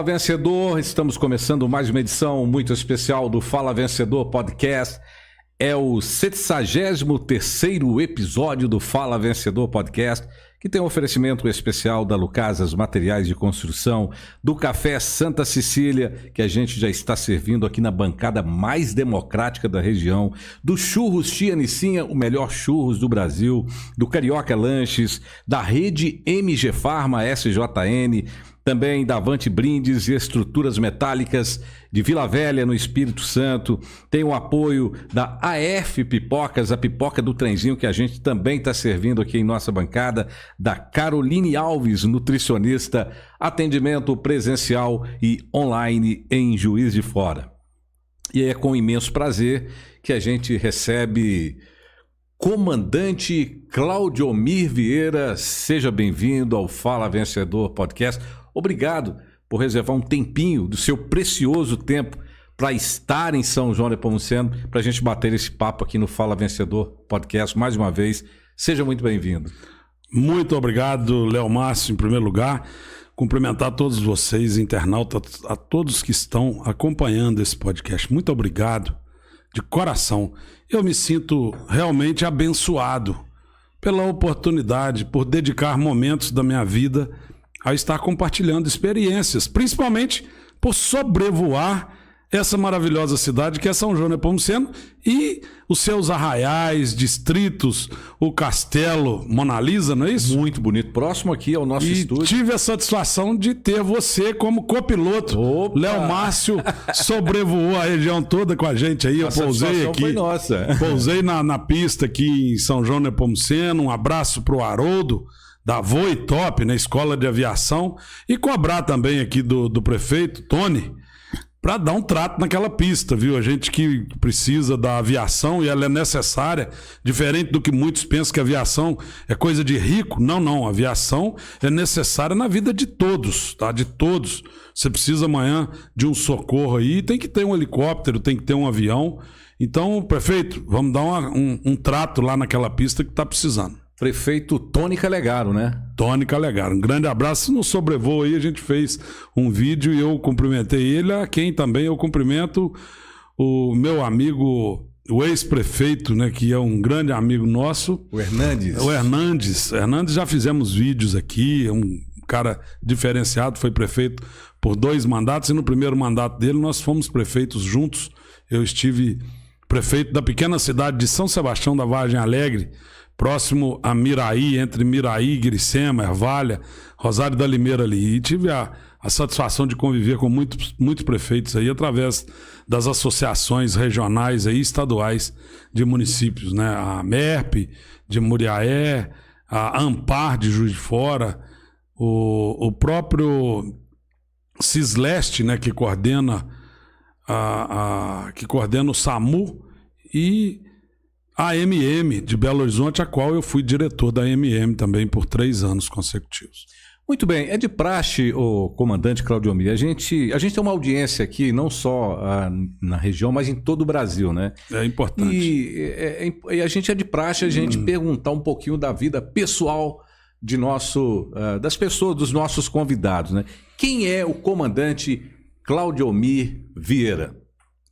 Fala Vencedor, estamos começando mais uma edição muito especial do Fala Vencedor Podcast. É o 73º episódio do Fala Vencedor Podcast, que tem um oferecimento especial da Lucasas Materiais de Construção, do Café Santa Cecília, que a gente já está servindo aqui na bancada mais democrática da região, do Churros Tia Nicinha, o melhor churros do Brasil, do Carioca Lanches, da rede MG Farma SJN, também da Avante Brindes e Estruturas Metálicas de Vila Velha, no Espírito Santo. Tem o apoio da AF Pipocas, a pipoca do trenzinho que a gente também está servindo aqui em nossa bancada, da Caroline Alves, nutricionista, atendimento presencial e online em Juiz de Fora. E é com imenso prazer que a gente recebe Comandante Claudiomir Vieira. Seja bem-vindo ao Fala Vencedor Podcast. Obrigado por reservar um tempinho do seu precioso tempo para estar em São João Nepomuceno, para a gente bater esse papo aqui no Fala Vencedor Podcast mais uma vez. Seja muito bem-vindo. Muito obrigado, Léo Márcio, em primeiro lugar. Cumprimentar todos vocês, internautas, a todos que estão acompanhando esse podcast. Muito obrigado, de coração. Eu me sinto realmente abençoado pela oportunidade, por dedicar momentos da minha vida a estar compartilhando experiências, principalmente por sobrevoar essa maravilhosa cidade que é São João Nepomuceno e os seus arraiais, distritos, o Castelo Mona Lisa, não é isso? Muito bonito. Próximo aqui ao nosso estúdio. Tive a satisfação de ter você como copiloto. Opa! Léo Márcio sobrevoou a região toda com a gente aí. Eu pousei aqui. Foi nossa. Pousei na pista aqui em São João Nepomuceno. Um abraço pro Haroldo, da Voe Top, na Escola de Aviação, e cobrar também aqui do prefeito, Tony, para dar um trato naquela pista, viu? A gente que precisa da aviação e ela é necessária, diferente do que muitos pensam que a aviação é coisa de rico. Não, a aviação é necessária na vida de todos, tá? De todos. Você precisa amanhã de um socorro aí, tem que ter um helicóptero, tem que ter um avião. Então, prefeito, vamos dar um trato lá naquela pista que tá precisando. Prefeito Tony Calegaro, né? Tony Calegaro. Um grande abraço. No sobrevoo aí a gente fez um vídeo e eu cumprimentei ele, a quem também eu cumprimento o meu amigo, o ex-prefeito, né, que é um grande amigo nosso. O Hernandes. O Hernandes. Hernandes, já fizemos vídeos aqui, é um cara diferenciado, foi prefeito por 2 mandatos e no primeiro mandato dele nós fomos prefeitos juntos. Eu estive prefeito da pequena cidade de São Sebastião da Vargem Alegre, próximo a Miraí, entre Miraí, Gricema, Ervalha, Rosário da Limeira ali. E tive a satisfação de conviver com muitos prefeitos aí, através das associações regionais e estaduais de municípios, né? A MERP de Muriaé, a AMPAR de Juiz de Fora, o próprio Cisleste, né? Que coordena o SAMU, e a AMM de Belo Horizonte, a qual eu fui diretor da AMM também por 3 anos consecutivos. Muito bem, é de praxe, o comandante Claudiomir. A gente tem uma audiência aqui, não só na região, mas em todo o Brasil, né? É importante. E a gente é de praxe a gente perguntar um pouquinho da vida pessoal das pessoas, dos nossos convidados, né? Quem é o comandante Claudiomir Vieira?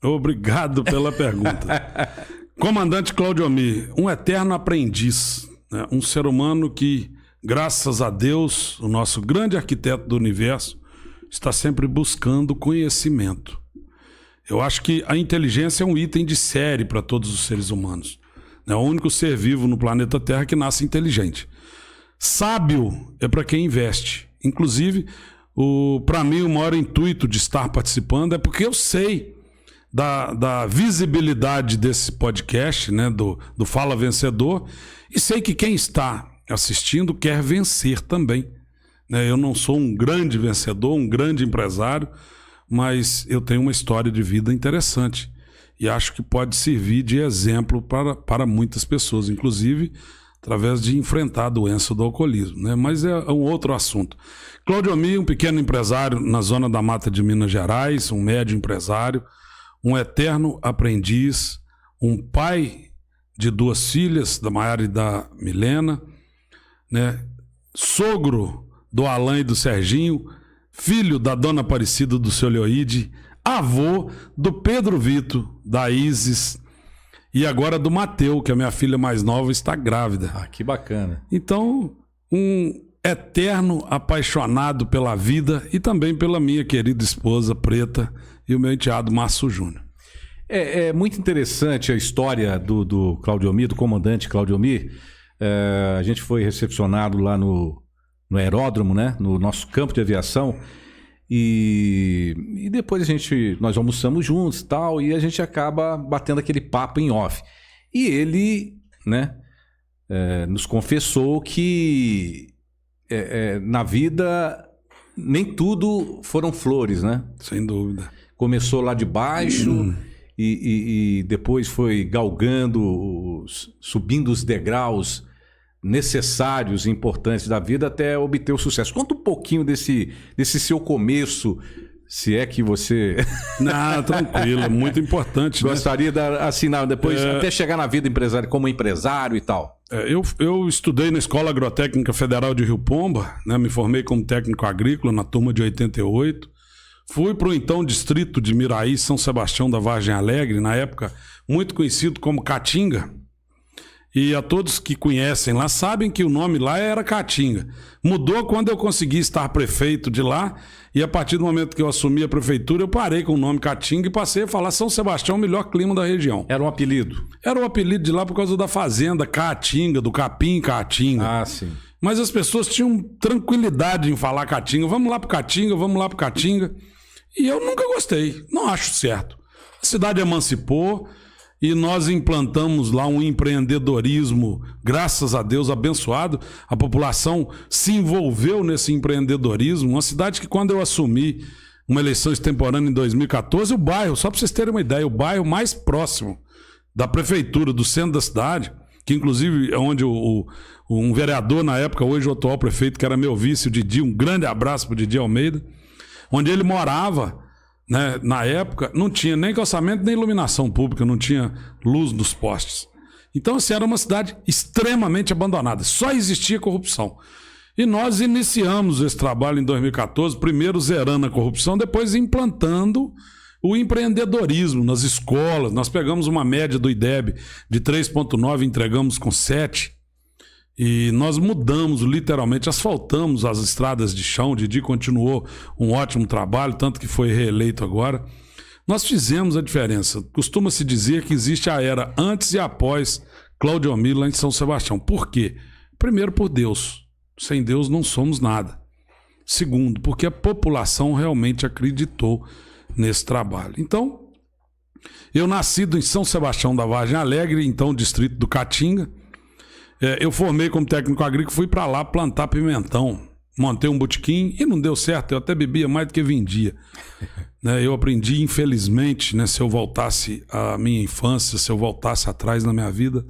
Obrigado pela pergunta. Comandante Claudiomir, um eterno aprendiz, né? Um ser humano que, graças a Deus, o nosso grande arquiteto do universo, está sempre buscando conhecimento. Eu acho que a inteligência é um item de série para todos os seres humanos. É o único ser vivo no planeta Terra que nasce inteligente. Sábio é para quem investe. Inclusive, para mim, o maior intuito de estar participando é porque eu sei da visibilidade desse podcast, né, do Fala Vencedor, e sei que quem está assistindo quer vencer também, né? Eu não sou um grande vencedor, um grande empresário, mas eu tenho uma história de vida interessante e acho que pode servir de exemplo para muitas pessoas, inclusive através de enfrentar a doença do alcoolismo, né? Mas é um outro assunto. Claudiomir, um pequeno empresário na zona da Mata de Minas Gerais, um médio empresário, um eterno aprendiz, um pai de 2 filhas, da Maiara e da Milena, né? Sogro do Alain e do Serginho, filho da Dona Aparecida do seu Leoide, avô do Pedro Vito, da Isis e agora do Mateu, que a minha filha mais nova está grávida. Ah, que bacana. Então, um eterno apaixonado pela vida e também pela minha querida esposa Preta e o meu enteado Márcio Júnior. É muito interessante a história do Claudiomir, do comandante Claudiomir. A gente foi recepcionado lá no aeródromo, né? No nosso campo de aviação. E depois nós almoçamos juntos e tal, e a gente acaba batendo aquele papo em off. E ele, né, nos confessou que na vida nem tudo foram flores, né? Sem dúvida. Começou lá de baixo e depois foi galgando, subindo os degraus necessários e importantes da vida até obter o sucesso. Conta um pouquinho desse seu começo, se é que você... Não, tranquilo, é muito importante. Gostaria de assinar depois, até chegar na vida empresária, como empresário e tal. Eu estudei na Escola Agrotécnica Federal de Rio Pomba, né, me formei como técnico agrícola na turma de 88. Fui para o então distrito de Miraí, São Sebastião da Vargem Alegre, na época muito conhecido como Caatinga. E a todos que conhecem lá sabem que o nome lá era Caatinga. Mudou quando eu consegui estar prefeito de lá, e a partir do momento que eu assumi a prefeitura, eu parei com o nome Caatinga e passei a falar São Sebastião, o melhor clima da região. Era um apelido? Era um apelido de lá por causa da fazenda Caatinga, do capim Caatinga. Ah, sim. Mas as pessoas tinham tranquilidade em falar Caatinga. Vamos lá pro Caatinga, vamos lá pro Caatinga. E eu nunca gostei, não acho certo. A cidade emancipou e nós implantamos lá um empreendedorismo, graças a Deus, abençoado. A população se envolveu nesse empreendedorismo. Uma cidade que, quando eu assumi uma eleição extemporânea em 2014, o bairro, só para vocês terem uma ideia, o bairro mais próximo da prefeitura, do centro da cidade, que inclusive é onde um vereador na época, hoje o atual prefeito, que era meu vice, o Didi, um grande abraço para o Didi Almeida, onde ele morava, né, na época, não tinha nem calçamento nem iluminação pública, não tinha luz nos postes. Então, assim, era uma cidade extremamente abandonada, só existia corrupção. E nós iniciamos esse trabalho em 2014, primeiro zerando a corrupção, depois implantando o empreendedorismo nas escolas. Nós pegamos uma média do IDEB de 3,9, entregamos com 7. E nós mudamos, literalmente, asfaltamos as estradas de chão. O Didi continuou um ótimo trabalho, tanto que foi reeleito agora. Nós fizemos a diferença. Costuma-se dizer que existe a era antes e após Claudiomir lá em São Sebastião. Por quê? Primeiro, por Deus. Sem Deus não somos nada. Segundo, porque a população realmente acreditou nesse trabalho. Então, eu nascido em São Sebastião da Vargem Alegre, então distrito do Caatinga. Eu formei como técnico agrícola, fui para lá plantar pimentão, montei um botequim e não deu certo, eu até bebia mais do que vendia. Eu aprendi, infelizmente, né, se eu voltasse à minha infância, se eu voltasse atrás na minha vida,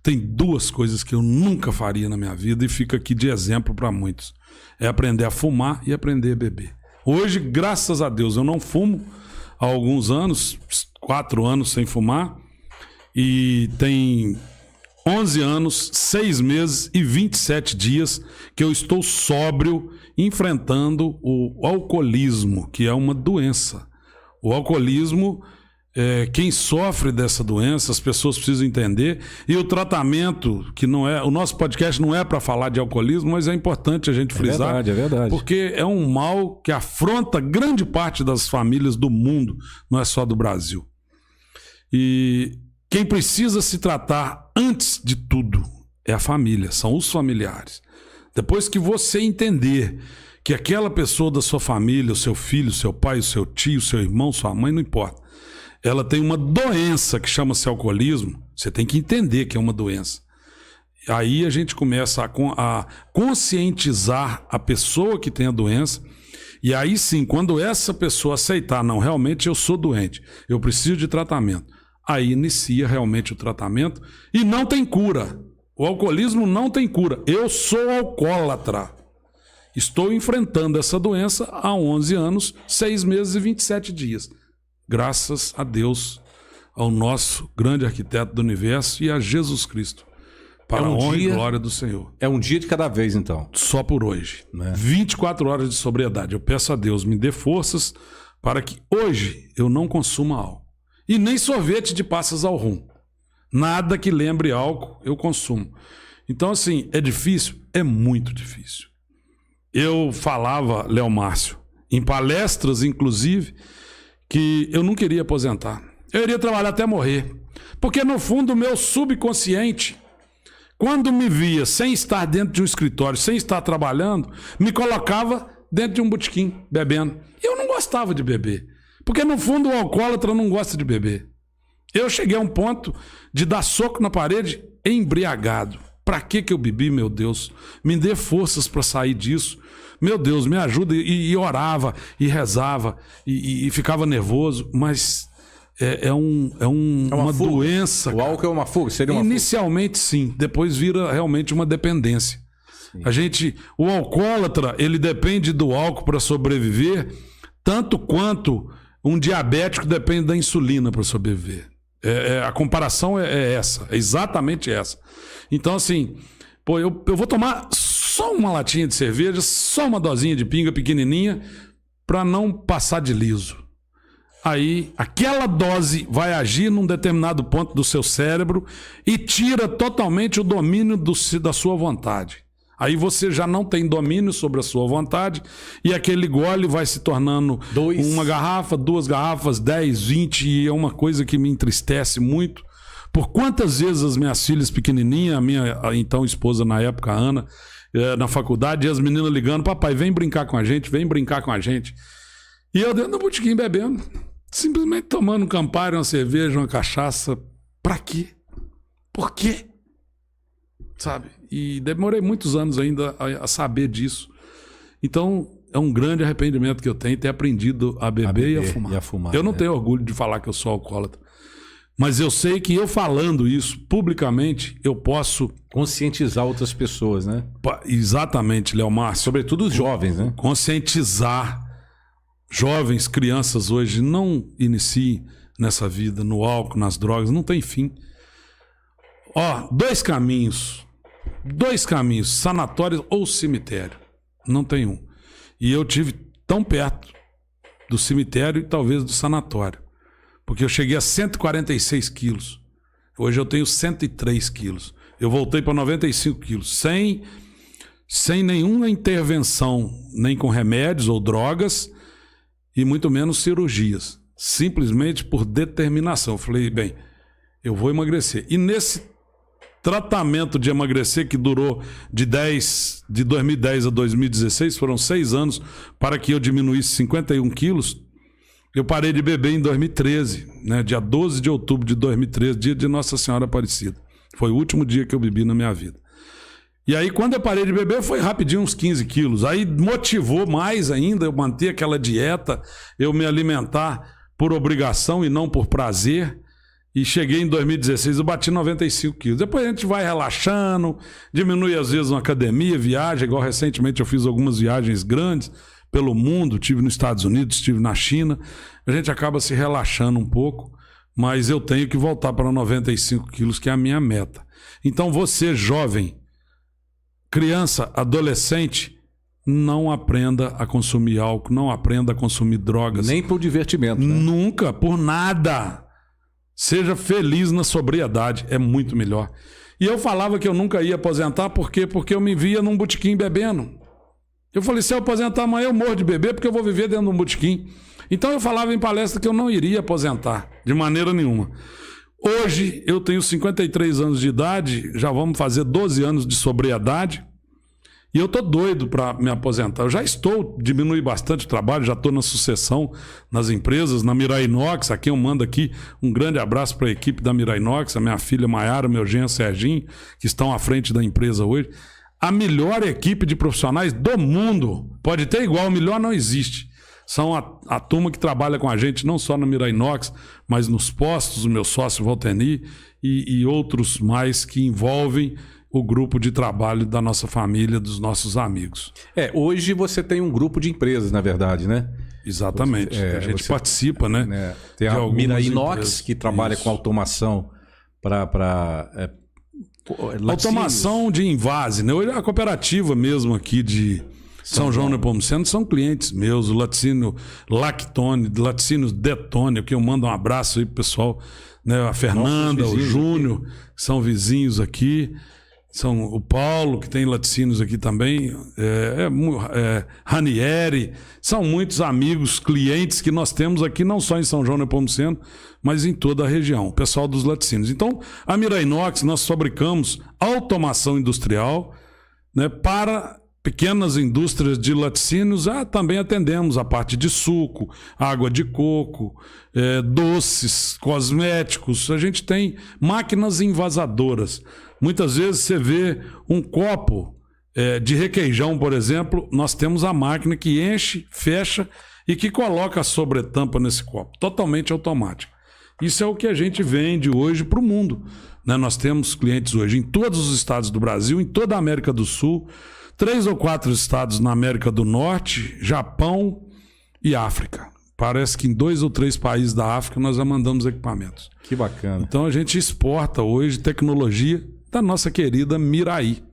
tem duas coisas que eu nunca faria na minha vida e fica aqui de exemplo para muitos. É aprender a fumar e aprender a beber. Hoje, graças a Deus, eu não fumo há alguns anos, 4 anos sem fumar, e tem 11 anos, 6 meses e 27 dias que eu estou sóbrio enfrentando o alcoolismo, que é uma doença. O alcoolismo, quem sofre dessa doença, as pessoas precisam entender. E o tratamento, que não é... O nosso podcast não é para falar de alcoolismo, mas é importante a gente frisar. É verdade. Porque é um mal que afronta grande parte das famílias do mundo, não é só do Brasil. E quem precisa se tratar antes de tudo é a família, são os familiares. Depois que você entender que aquela pessoa da sua família, o seu filho, o seu pai, o seu tio, o seu irmão, sua mãe, não importa, ela tem uma doença que chama-se alcoolismo, você tem que entender que é uma doença. Aí a gente começa a conscientizar a pessoa que tem a doença. E aí sim, quando essa pessoa aceitar, não, realmente eu sou doente, eu preciso de tratamento, aí inicia realmente o tratamento e não tem cura. O alcoolismo não tem cura. Eu sou alcoólatra. Estou enfrentando essa doença há 11 anos, 6 meses e 27 dias. Graças a Deus, ao nosso grande arquiteto do universo e a Jesus Cristo. para a honra e glória do Senhor. É um dia de cada vez, então. Só por hoje. Né? 24 horas de sobriedade. Eu peço a Deus, me dê forças para que hoje eu não consuma álcool. E nem sorvete de passas ao rum. Nada que lembre álcool eu consumo. Então, assim, é difícil? É muito difícil. Eu falava, Léo Márcio, em palestras, inclusive, que eu não queria aposentar. Eu iria trabalhar até morrer. Porque, no fundo, o meu subconsciente, quando me via sem estar dentro de um escritório, sem estar trabalhando, me colocava dentro de um botequim, bebendo. E eu não gostava de beber. Porque, no fundo, o alcoólatra não gosta de beber. Eu cheguei a um ponto de dar soco na parede embriagado. Pra que eu bebi, meu Deus? Me dê forças para sair disso. Meu Deus, me ajuda. E orava, e rezava, e ficava nervoso. Mas é uma doença. O álcool é uma fuga? Seria uma Inicialmente, fuga? Sim. Depois vira realmente uma dependência. O alcoólatra, ele depende do álcool para sobreviver, tanto quanto um diabético depende da insulina para sobreviver. A comparação é essa, é exatamente essa. Então, assim, eu vou tomar só uma latinha de cerveja, só uma dosinha de pinga pequenininha, para não passar de liso. Aí, aquela dose vai agir num determinado ponto do seu cérebro e tira totalmente o domínio da sua vontade. Aí você já não tem domínio sobre a sua vontade e aquele gole vai se tornando uma garrafa, 2 garrafas, 10, 20, e é uma coisa que me entristece muito. Por quantas vezes as minhas filhas pequenininhas, a minha então esposa na época, a Ana, na faculdade, e as meninas ligando, papai, vem brincar com a gente, vem brincar com a gente. E eu dentro do botequim bebendo, simplesmente tomando um Campari, uma cerveja, uma cachaça. Pra quê? Por quê? Sabe? E demorei muitos anos ainda a saber disso. Então, é um grande arrependimento que eu tenho ter aprendido a beber e a fumar. Eu não tenho orgulho de falar que eu sou alcoólatra. Mas eu sei que eu falando isso publicamente, eu posso... conscientizar outras pessoas, né? Exatamente, Léo Márcio. Sobretudo os jovens, né? Conscientizar jovens, crianças hoje, não iniciem nessa vida, no álcool, nas drogas, não tem fim. Dois caminhos, sanatório ou cemitério, não tem um. E eu tive tão perto do cemitério e talvez do sanatório, porque eu cheguei a 146 quilos, hoje eu tenho 103 quilos, eu voltei para 95 quilos, sem nenhuma intervenção, nem com remédios ou drogas, e muito menos cirurgias, simplesmente por determinação. Eu falei, bem, eu vou emagrecer. E nesse tratamento de emagrecer que durou de 2010 a 2016, foram 6 anos para que eu diminuísse 51 quilos, eu parei de beber em 2013, né? Dia 12 de outubro de 2013, dia de Nossa Senhora Aparecida. Foi o último dia que eu bebi na minha vida. E aí, quando eu parei de beber, foi rapidinho uns 15 quilos. Aí motivou mais ainda eu manter aquela dieta, eu me alimentar por obrigação e não por prazer. E cheguei em 2016, eu bati 95 quilos. Depois a gente vai relaxando, diminui às vezes uma academia, viagem, igual recentemente eu fiz algumas viagens grandes pelo mundo, estive nos Estados Unidos, estive na China. A gente acaba se relaxando um pouco, mas eu tenho que voltar para 95 quilos, que é a minha meta. Então você, jovem, criança, adolescente, não aprenda a consumir álcool, não aprenda a consumir drogas. Nem por divertimento, né? Nunca, por nada. Seja feliz na sobriedade, é muito melhor. E eu falava que eu nunca ia aposentar, por quê? Porque eu me via num botequim bebendo. Eu falei, se eu aposentar amanhã eu morro de beber, porque eu vou viver dentro de um botequim. Então eu falava em palestra que eu não iria aposentar, de maneira nenhuma. Hoje eu tenho 53 anos de idade, já vamos fazer 12 anos de sobriedade, e eu tô doido para me aposentar. Eu já diminui bastante o trabalho, já estou na sucessão nas empresas, na Mirai Inox, aqui eu mando aqui um grande abraço para a equipe da Mirai Inox, a minha filha Maiara, meu genro Serginho, que estão à frente da empresa hoje. A melhor equipe de profissionais do mundo, pode ter igual, melhor não existe. São a turma que trabalha com a gente, não só na Mirai Inox, mas nos postos, o meu sócio Valteni e outros mais que envolvem o grupo de trabalho da nossa família, dos nossos amigos. Hoje você tem um grupo de empresas, na verdade, né? Exatamente. A gente participa, né? Tem a Mirai Inox, que trabalha com automação para Automação de invase, né? Hoje a cooperativa mesmo aqui de São João Nepomuceno são clientes meus, o Laticínio Lactone, Laticínios Detone, que eu mando um abraço aí pro pessoal, né? A Fernanda, o Júnior, que são vizinhos aqui. São o Paulo, que tem laticínios aqui também, Ranieri, são muitos amigos, clientes que nós temos aqui, não só em São João Nepomuceno, mas em toda a região, o pessoal dos laticínios. Então, a Mira Inox, nós fabricamos automação industrial, né, para pequenas indústrias de laticínios. Também atendemos a parte de suco, água de coco, doces, cosméticos. A gente tem máquinas envasadoras. Muitas vezes você vê um copo de requeijão, por exemplo, nós temos a máquina que enche, fecha e que coloca a sobretampa nesse copo, totalmente automático. Isso é o que a gente vende hoje para o mundo, né? Nós temos clientes hoje em todos os estados do Brasil, em toda a América do Sul, 3 ou 4 estados na América do Norte, Japão e África. Parece que em 2 ou 3 países da África nós já mandamos equipamentos. Que bacana. Então a gente exporta hoje tecnologia da nossa querida Miraí.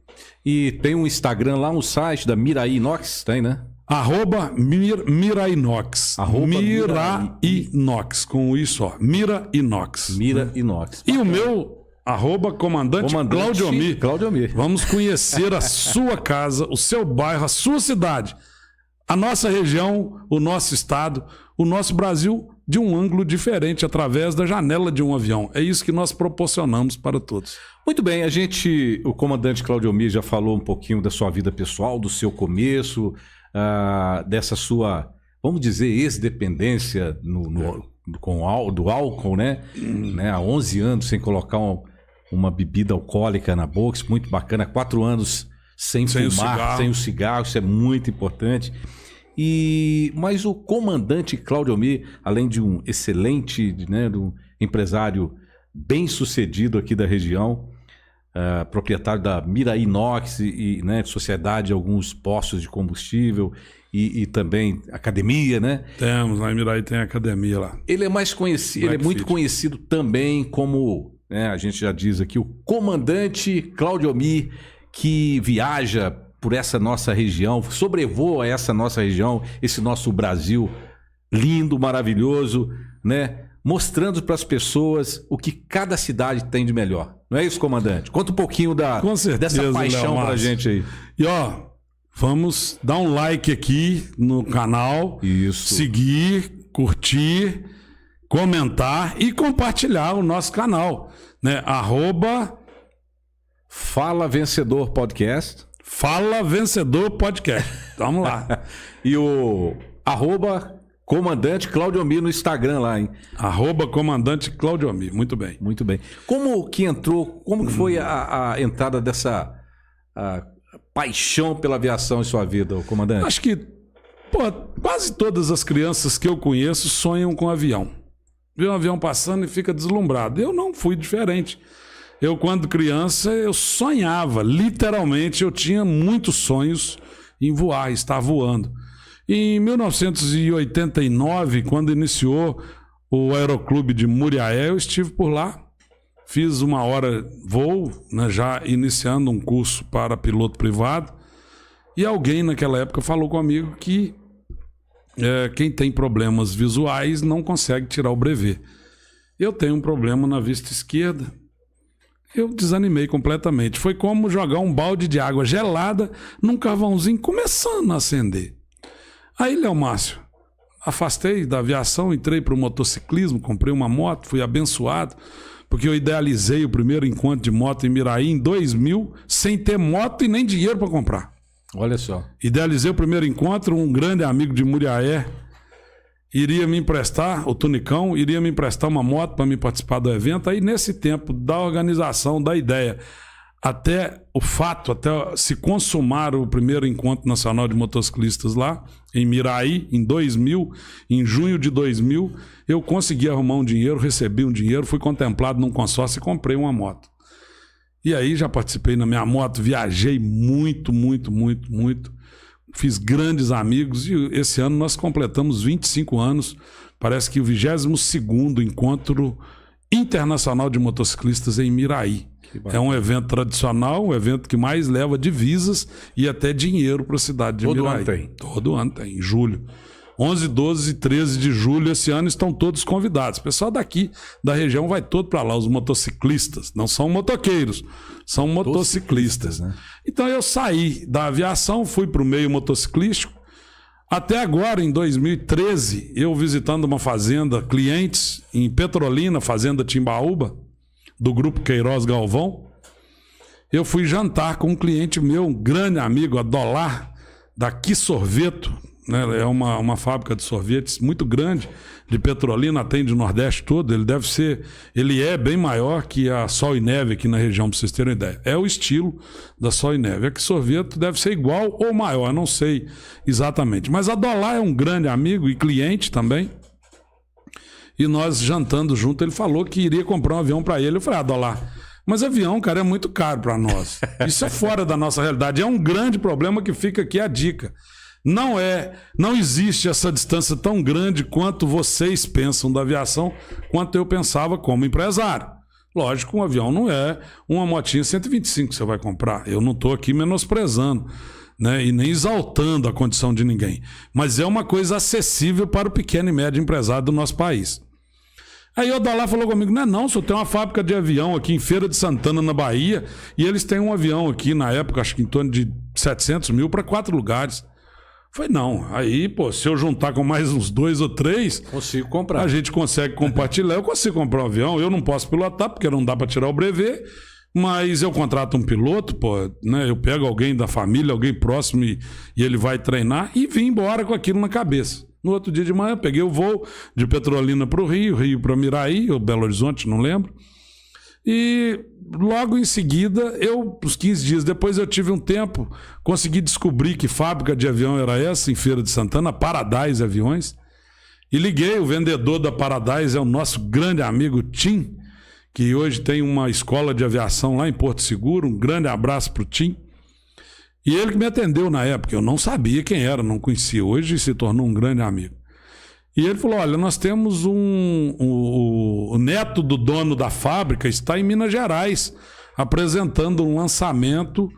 E tem um Instagram lá, um site da Miraí Inox, tem, né? @Mirainox. Mirainox, com isso, ó. Mirainox. Mirainox. E o meu @comandante Claudio Mir. Vamos conhecer a sua casa, o seu bairro, a sua cidade, a nossa região, o nosso estado, o nosso Brasil de um ângulo diferente, através da janela de um avião. É isso que nós proporcionamos para todos. Muito bem, o comandante Claudio Mir já falou um pouquinho da sua vida pessoal, do seu começo, dessa sua, vamos dizer, ex-dependência do álcool, né? Há 11 anos sem colocar uma bebida alcoólica na boca, isso é muito bacana. 4 anos sem fumar, sem o cigarro, isso é muito importante. Mas o comandante Claudio Mir, além de um excelente, né, de um empresário bem sucedido aqui da região, proprietário da Miraí Inox né, de sociedade de alguns postos de combustível e também academia, né? Temos, lá em Miraí tem academia lá. Ele é mais conhecido, ele é muito conhecido também como, né, a gente já diz aqui, o comandante Claudio Mir, que viaja por essa nossa região, sobrevoa essa nossa região, esse nosso Brasil lindo, maravilhoso, né? Mostrando para as pessoas o que cada cidade tem de melhor. Não é isso, comandante? Conta um pouquinho dessa paixão para a gente aí. E vamos dar um like aqui no canal, isso, seguir, curtir, comentar e compartilhar o nosso canal, né? Fala Vencedor Podcast. Fala Vencedor Podcast. Vamos lá. E o @comandante Claudio Mir no Instagram lá, hein? @comandante Claudio Mir. Muito bem. Muito bem. Como que foi a entrada dessa paixão pela aviação em sua vida, comandante? Acho que quase todas as crianças que eu conheço sonham com avião. Vê um avião passando e fica deslumbrado. Eu não fui diferente. Eu, quando criança, eu sonhava, literalmente, eu tinha muitos sonhos em voar, estar voando. Em 1989, quando iniciou o Aeroclube de Muriaé, eu estive por lá, fiz 1 hora voo, né, já iniciando um curso para piloto privado, e alguém naquela época falou comigo que quem tem problemas visuais não consegue tirar o brevet. Eu tenho um problema na vista esquerda. Eu desanimei completamente. Foi como jogar um balde de água gelada num carvãozinho começando a acender. Aí, Léo Márcio, afastei da aviação, entrei para o motociclismo, comprei uma moto, fui abençoado, porque eu idealizei o primeiro encontro de moto em Miraí em 2000, sem ter moto e nem dinheiro para comprar. Olha só. Idealizei o primeiro encontro, um grande amigo de Muriaé iria me emprestar, o Tunicão, iria me emprestar uma moto para me participar do evento. Aí, nesse tempo da organização, da ideia, até se consumar o primeiro encontro nacional de motociclistas lá, em Miraí, em 2000, em junho de 2000, eu consegui arrumar um dinheiro, recebi um dinheiro, fui contemplado num consórcio e comprei uma moto. E aí já participei na minha moto, viajei muito, muito, muito, muito. Fiz grandes amigos e esse ano nós completamos 25 anos, parece que o 22º Encontro Internacional de Motociclistas em Miraí. É um evento tradicional, um evento que mais leva divisas e até dinheiro para a cidade de Miraí. Todo ano tem? Todo ano tem, em julho. 11, 12 e 13 de julho esse ano estão todos convidados. O pessoal daqui da região vai todo para lá, os motociclistas. Não são motoqueiros, são motociclistas. Né? Então eu saí da aviação, fui para o meio motociclístico. Até agora, em 2013, eu visitando uma fazenda, clientes em Petrolina, fazenda Timbaúba, do grupo Queiroz Galvão, eu fui jantar com um cliente meu, um grande amigo, a Dolar, daqui Sorveto, né? É uma fábrica de sorvetes muito grande, de Petrolina, atende o Nordeste todo. Ele é bem maior que a Sol e Neve aqui na região, para vocês terem uma ideia. É o estilo da Sol e Neve. Aqui Sorveto deve ser igual ou maior, eu não sei exatamente. Mas a Dolar é um grande amigo e cliente também. E nós jantando junto, ele falou que iria comprar um avião para ele. Eu falei, Dolar, mas avião, cara, é muito caro para nós. Isso é fora da nossa realidade. É um grande problema que fica aqui a dica. Não existe essa distância tão grande quanto vocês pensam da aviação, quanto eu pensava como empresário. Lógico, um avião não é uma motinha 125 que você vai comprar. Eu não estou aqui menosprezando, né, e nem exaltando a condição de ninguém. Mas é uma coisa acessível para o pequeno e médio empresário do nosso país. Aí o Odalá falou comigo, não, só tem uma fábrica de avião aqui em Feira de Santana, na Bahia, e eles têm um avião aqui, na época, acho que em torno de 700 mil para 4 lugares. Falei, não, aí, pô, se eu juntar com mais uns 2 ou 3... Consigo comprar. A gente consegue compartilhar. Eu consigo comprar um avião, eu não posso pilotar, porque não dá para tirar o brevet, mas eu contrato um piloto, pô, né? Eu pego alguém da família, alguém próximo, e ele vai treinar, e vim embora com aquilo na cabeça. No outro dia de manhã, peguei o voo de Petrolina para o Rio para Miraí, ou Belo Horizonte, não lembro. E logo em seguida, uns 15 dias depois, eu tive um tempo, consegui descobrir que fábrica de avião era essa, em Feira de Santana, Paradise Aviões, e liguei, o vendedor da Paradise é o nosso grande amigo Tim, que hoje tem uma escola de aviação lá em Porto Seguro, um grande abraço para o Tim, e ele que me atendeu na época, eu não sabia quem era, não conhecia, hoje se tornou um grande amigo. E ele falou, olha, nós temos o neto do dono da fábrica está em Minas Gerais, apresentando um lançamento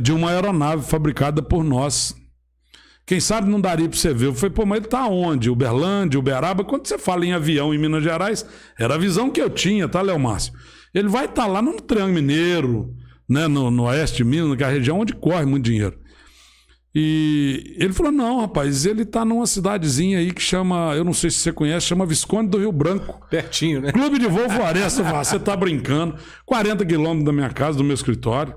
de uma aeronave fabricada por nós. Quem sabe não daria para você ver. Eu falei, pô, mas ele está onde? Uberlândia, Uberaba? Quando você fala em avião em Minas Gerais, era a visão que eu tinha, tá, Léo Márcio? Ele vai estar lá no Triângulo Mineiro, né, no oeste de Minas, que é a região onde corre muito dinheiro. E ele falou, não, rapaz, ele tá numa cidadezinha aí que chama, eu não sei se você conhece, chama Visconde do Rio Branco. Pertinho, né? Clube de Voo Floresta. Você tá brincando. 40 quilômetros da minha casa, do meu escritório.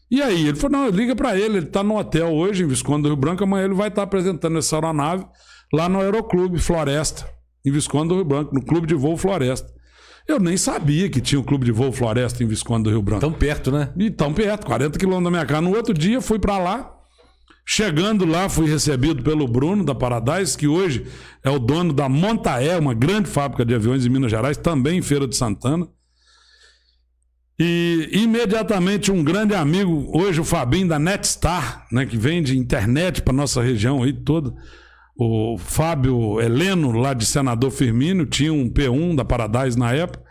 E aí, ele falou, não, liga pra ele tá no hotel hoje em Visconde do Rio Branco, amanhã ele vai estar apresentando essa aeronave lá no Aeroclube Floresta, em Visconde do Rio Branco, no Clube de Voo Floresta. Eu nem sabia que tinha um Clube de Voo Floresta em Visconde do Rio Branco. Tão perto, né? E tão perto, 40 quilômetros da minha casa. No outro dia, fui pra lá. Chegando lá, fui recebido pelo Bruno da Paradise, que hoje é o dono da Montaé, uma grande fábrica de aviões em Minas Gerais, também em Feira de Santana. E imediatamente um grande amigo, hoje o Fabinho da Netstar, né, que vende internet para nossa região aí toda, o Fábio Heleno, lá de Senador Firmino, tinha um P1 da Paradise na época,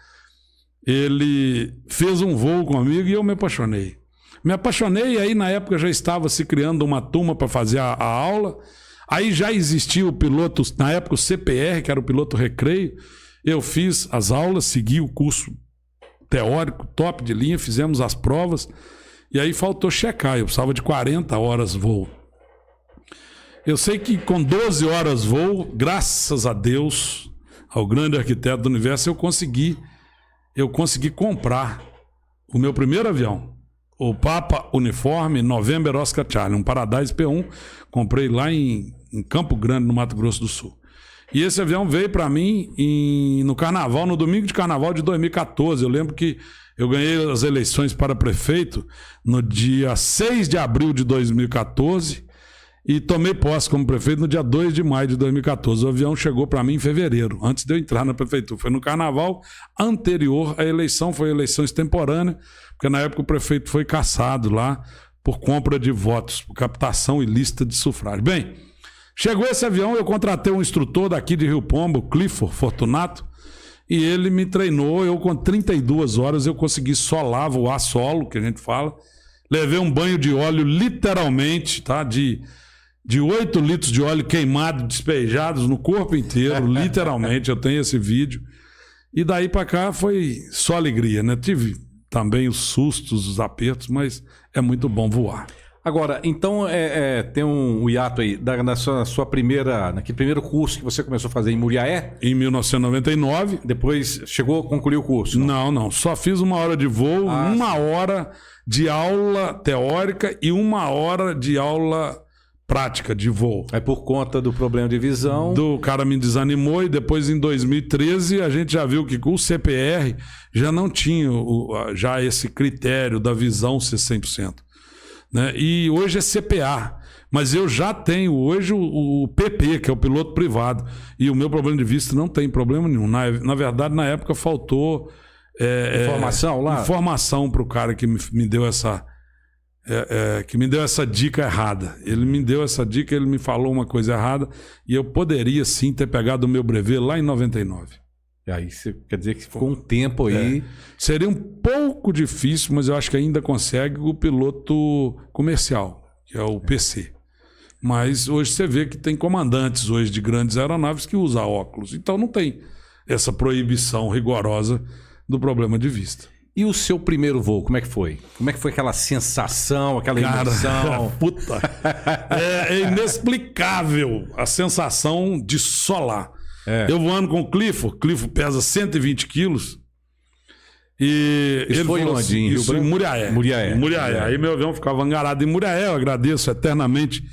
ele fez um voo comigo e eu me apaixonei. Me apaixonei e aí na época já estava se criando uma turma para fazer a aula. Aí já existia o piloto, na época o CPR, que era o piloto recreio. Eu fiz as aulas, segui o curso teórico, top de linha, fizemos as provas. E aí faltou checar, eu precisava de 40 horas voo. Eu sei que com 12 horas voo, graças a Deus, ao grande arquiteto do universo, eu consegui comprar o meu primeiro avião. O Papa Uniforme November Oscar Charlie, um Paradise P1, comprei lá em Campo Grande, no Mato Grosso do Sul. E esse avião veio para mim no carnaval, no domingo de carnaval de 2014. Eu lembro que eu ganhei as eleições para prefeito no dia 6 de abril de 2014 e tomei posse como prefeito no dia 2 de maio de 2014. O avião chegou para mim em fevereiro, antes de eu entrar na prefeitura. Foi no carnaval anterior à eleição, foi eleição extemporânea, porque na época o prefeito foi cassado lá por compra de votos, por captação ilícita de sufrágio. Bem, chegou esse avião, eu contratei um instrutor daqui de Rio Pombo, Clifford Fortunato, E ele me treinou, eu com 32 horas eu consegui solar, voar solo, que a gente fala. Levei um banho de óleo, literalmente, tá? De 8 litros de óleo queimado, despejados no corpo inteiro, literalmente. Eu tenho esse vídeo. E daí pra cá foi só alegria, né? Tive também os sustos, os apertos, mas é muito bom voar. Agora, então, tem um hiato aí, naquele primeiro curso que você começou a fazer em Muriaé? Em 1999. Depois chegou a concluir o curso? Não. Só fiz 1 hora de voo, 1 hora de aula teórica e 1 hora de aula prática de voo. É por conta do problema de visão. O cara me desanimou e depois em 2013 a gente já viu que o CPR já não tinha já esse critério da visão ser 100%. Né? E hoje é CPA, mas eu já tenho hoje o PP, que é o piloto privado, e o meu problema de vista não tem problema nenhum. Na verdade, na época faltou informação lá? Informação para o cara que me deu essa dica errada. Ele me deu essa dica, ele me falou uma coisa errada e eu poderia sim ter pegado o meu brevet lá em 99. E aí quer dizer que ficou um tempo aí. Seria um pouco difícil, mas eu acho que ainda consegue o piloto comercial, que é o PC. Mas hoje você vê que tem comandantes hoje de grandes aeronaves que usam óculos. Então não tem essa proibição rigorosa do problema de vista. E o seu primeiro voo, como é que foi? Como é que foi aquela sensação, aquela emoção? Puta! É inexplicável a sensação de solar. Eu voando com o Clifford pesa 120 quilos. E isso ele foi falou onde? Assim, isso em Muriaé. Muriaé. Aí meu avião ficava angarado em Muriaé. Eu agradeço eternamente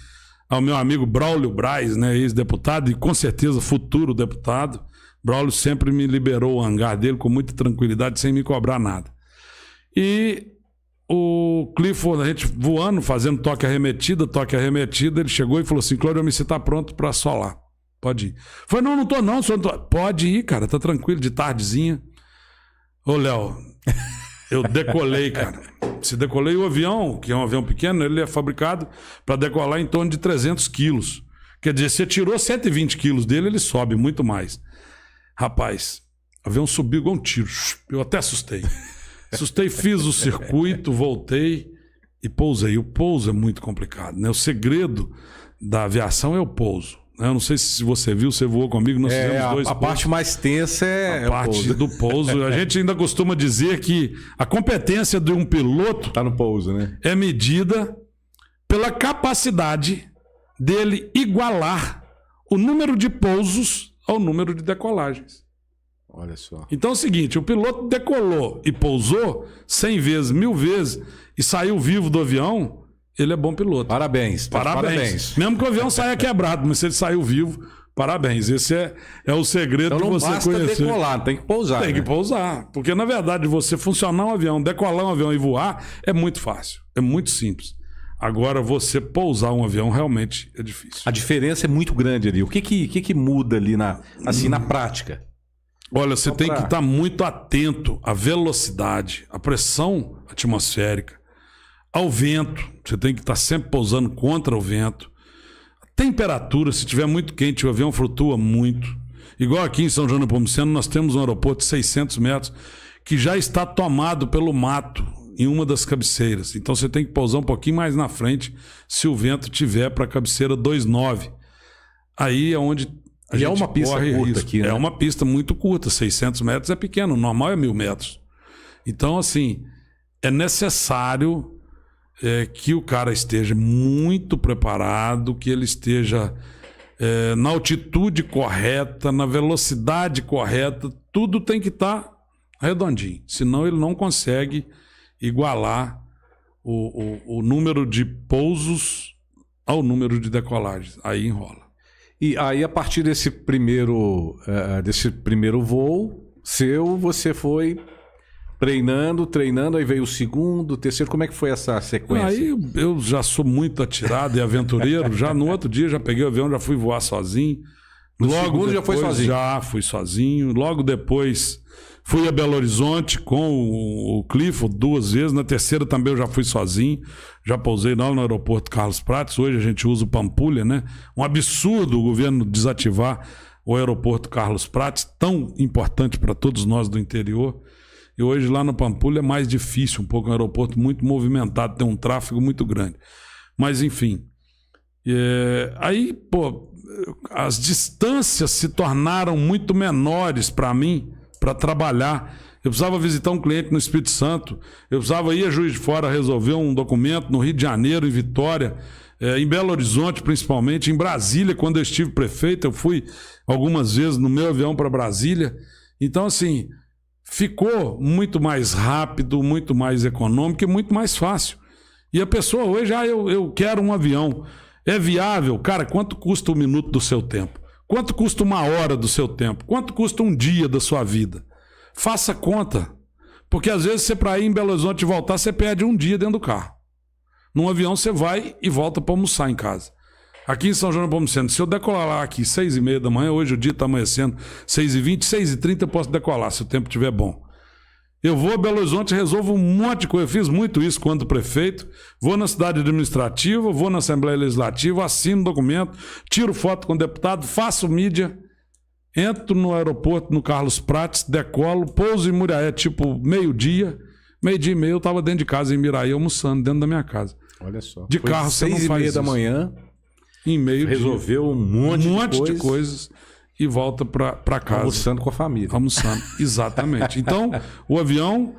ao meu amigo Braulio Braz, né, ex-deputado e com certeza futuro deputado. Braulio sempre me liberou o hangar dele com muita tranquilidade, sem me cobrar nada. E o Clifford, a gente voando, fazendo toque arremetida, ele chegou e falou assim: Cláudio, você está pronto para solar. Pode ir. Falei, não tô não, senhor. Pode ir, cara, tá tranquilo, de tardezinha. Ô, Léo, eu decolei, cara. Se decolei o avião, que é um avião pequeno, ele é fabricado para decolar em torno de 300 quilos. Quer dizer, você tirou 120 quilos dele, ele sobe muito mais. Rapaz, o avião subiu igual um tiro. Eu até assustei. Fiz o circuito, voltei e pousei. O pouso é muito complicado, né? O segredo da aviação é o pouso. Eu não sei se você viu, você voou comigo, nós fizemos 2 A parte mais tensa é a parte do pouso. A gente ainda costuma dizer que a competência de um piloto tá no pouso, né? É medida pela capacidade dele igualar o número de pousos ao número de decolagens. Olha só. Então é o seguinte, o piloto decolou e pousou 100 vezes, 1000 vezes e saiu vivo do avião, ele é bom piloto. Parabéns. Mesmo que o avião saia quebrado, mas se ele saiu vivo, parabéns. Esse é o segredo então de você conhecer. Não basta decolar, tem que pousar. Tem que pousar. Porque, na verdade, você funcionar um avião, decolar um avião e voar é muito fácil. É muito simples. Agora, você pousar um avião realmente é difícil. A diferença é muito grande ali. O que muda ali na prática? Olha, você tem que estar muito atento à velocidade, à pressão atmosférica, ao vento. Você tem que estar sempre pousando contra o vento. A temperatura, se estiver muito quente, o avião flutua muito. Igual aqui em São João do Nepomuceno, nós temos um aeroporto de 600 metros que já está tomado pelo mato em uma das cabeceiras. Então você tem que pousar um pouquinho mais na frente se o vento tiver para a cabeceira 29. Aí é onde a gente é uma pista curta risco. aqui, né? É uma pista muito curta, 600 metros é pequeno, o normal é 1000 metros. Então, assim, é necessário que o cara esteja muito preparado, que ele esteja na altitude correta, na velocidade correta, tudo tem que estar redondinho, senão ele não consegue igualar o número de pousos ao número de decolagens, aí enrola. E aí, a partir desse primeiro voo seu, você foi treinando, aí veio o segundo, o terceiro. Como é que foi essa sequência? Aí eu já sou muito atirado e aventureiro. Já no outro dia já peguei o avião, já fui voar sozinho. No segundo já foi sozinho? Já fui sozinho. Logo depois fui a Belo Horizonte com o Clifford 2 vezes. Na terceira também eu já fui sozinho. Já pousei lá no aeroporto Carlos Prates. Hoje a gente usa o Pampulha, né? Um absurdo o governo desativar o aeroporto Carlos Prates, tão importante para todos nós do interior. E hoje lá no Pampulha é mais difícil, um pouco, um aeroporto muito movimentado, tem um tráfego muito grande. Mas enfim, aí, pô, as distâncias se tornaram muito menores para mim, para trabalhar. Eu precisava visitar um cliente no Espírito Santo, eu precisava ir a Juiz de Fora resolver um documento no Rio de Janeiro, em Vitória, em Belo Horizonte principalmente, em Brasília, quando eu estive prefeito, eu fui algumas vezes no meu avião para Brasília. Então, assim, ficou muito mais rápido, muito mais econômico e muito mais fácil. E a pessoa hoje, eu quero um avião. É viável? Cara, quanto custa um minuto do seu tempo? Quanto custa uma hora do seu tempo? Quanto custa um dia da sua vida? Faça conta. Porque às vezes você, para ir em Belo Horizonte e voltar, você perde um dia dentro do carro. Num avião você vai e volta para almoçar em casa. Aqui em São João do Nepomuceno, se eu decolar lá aqui 6h30 da manhã, hoje o dia está amanhecendo 6h20, 6h30 eu posso decolar, se o tempo estiver bom. Eu vou a Belo Horizonte, resolvo um monte de coisa. Eu fiz muito isso quando prefeito. Vou na cidade administrativa, vou na Assembleia Legislativa, assino documento, tiro foto com o deputado, faço mídia, entro no aeroporto, no Carlos Prates, decolo, pouso em Muriaé, tipo meio-dia e meio eu estava dentro de casa em Miraí, almoçando dentro da minha casa. Olha só. De carro você não faz 6h30 da manhã, em meio resolveu um monte de coisas e volta para casa. Almoçando com a família. Almoçando, exatamente. Então, o avião,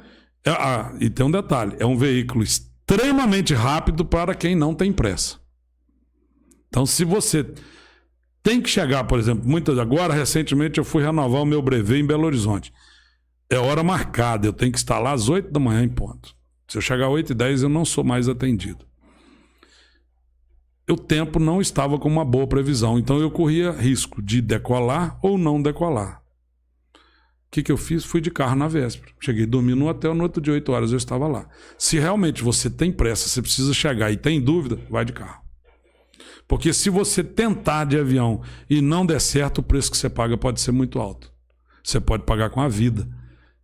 e tem um detalhe, é um veículo extremamente rápido para quem não tem pressa. Então, se você tem que chegar, por exemplo, agora, recentemente, eu fui renovar o meu brevet em Belo Horizonte. É hora marcada, eu tenho que estar lá às 8 da manhã em ponto. Se eu chegar às 8h10, eu não sou mais atendido. O tempo não estava com uma boa previsão, então eu corria risco de decolar ou não decolar. O que eu fiz? Fui de carro na véspera. Cheguei a dormir no hotel, no outro dia, 8 horas, eu estava lá. Se realmente você tem pressa, você precisa chegar e tem dúvida, vai de carro. Porque se você tentar de avião e não der certo, o preço que você paga pode ser muito alto. Você pode pagar com a vida.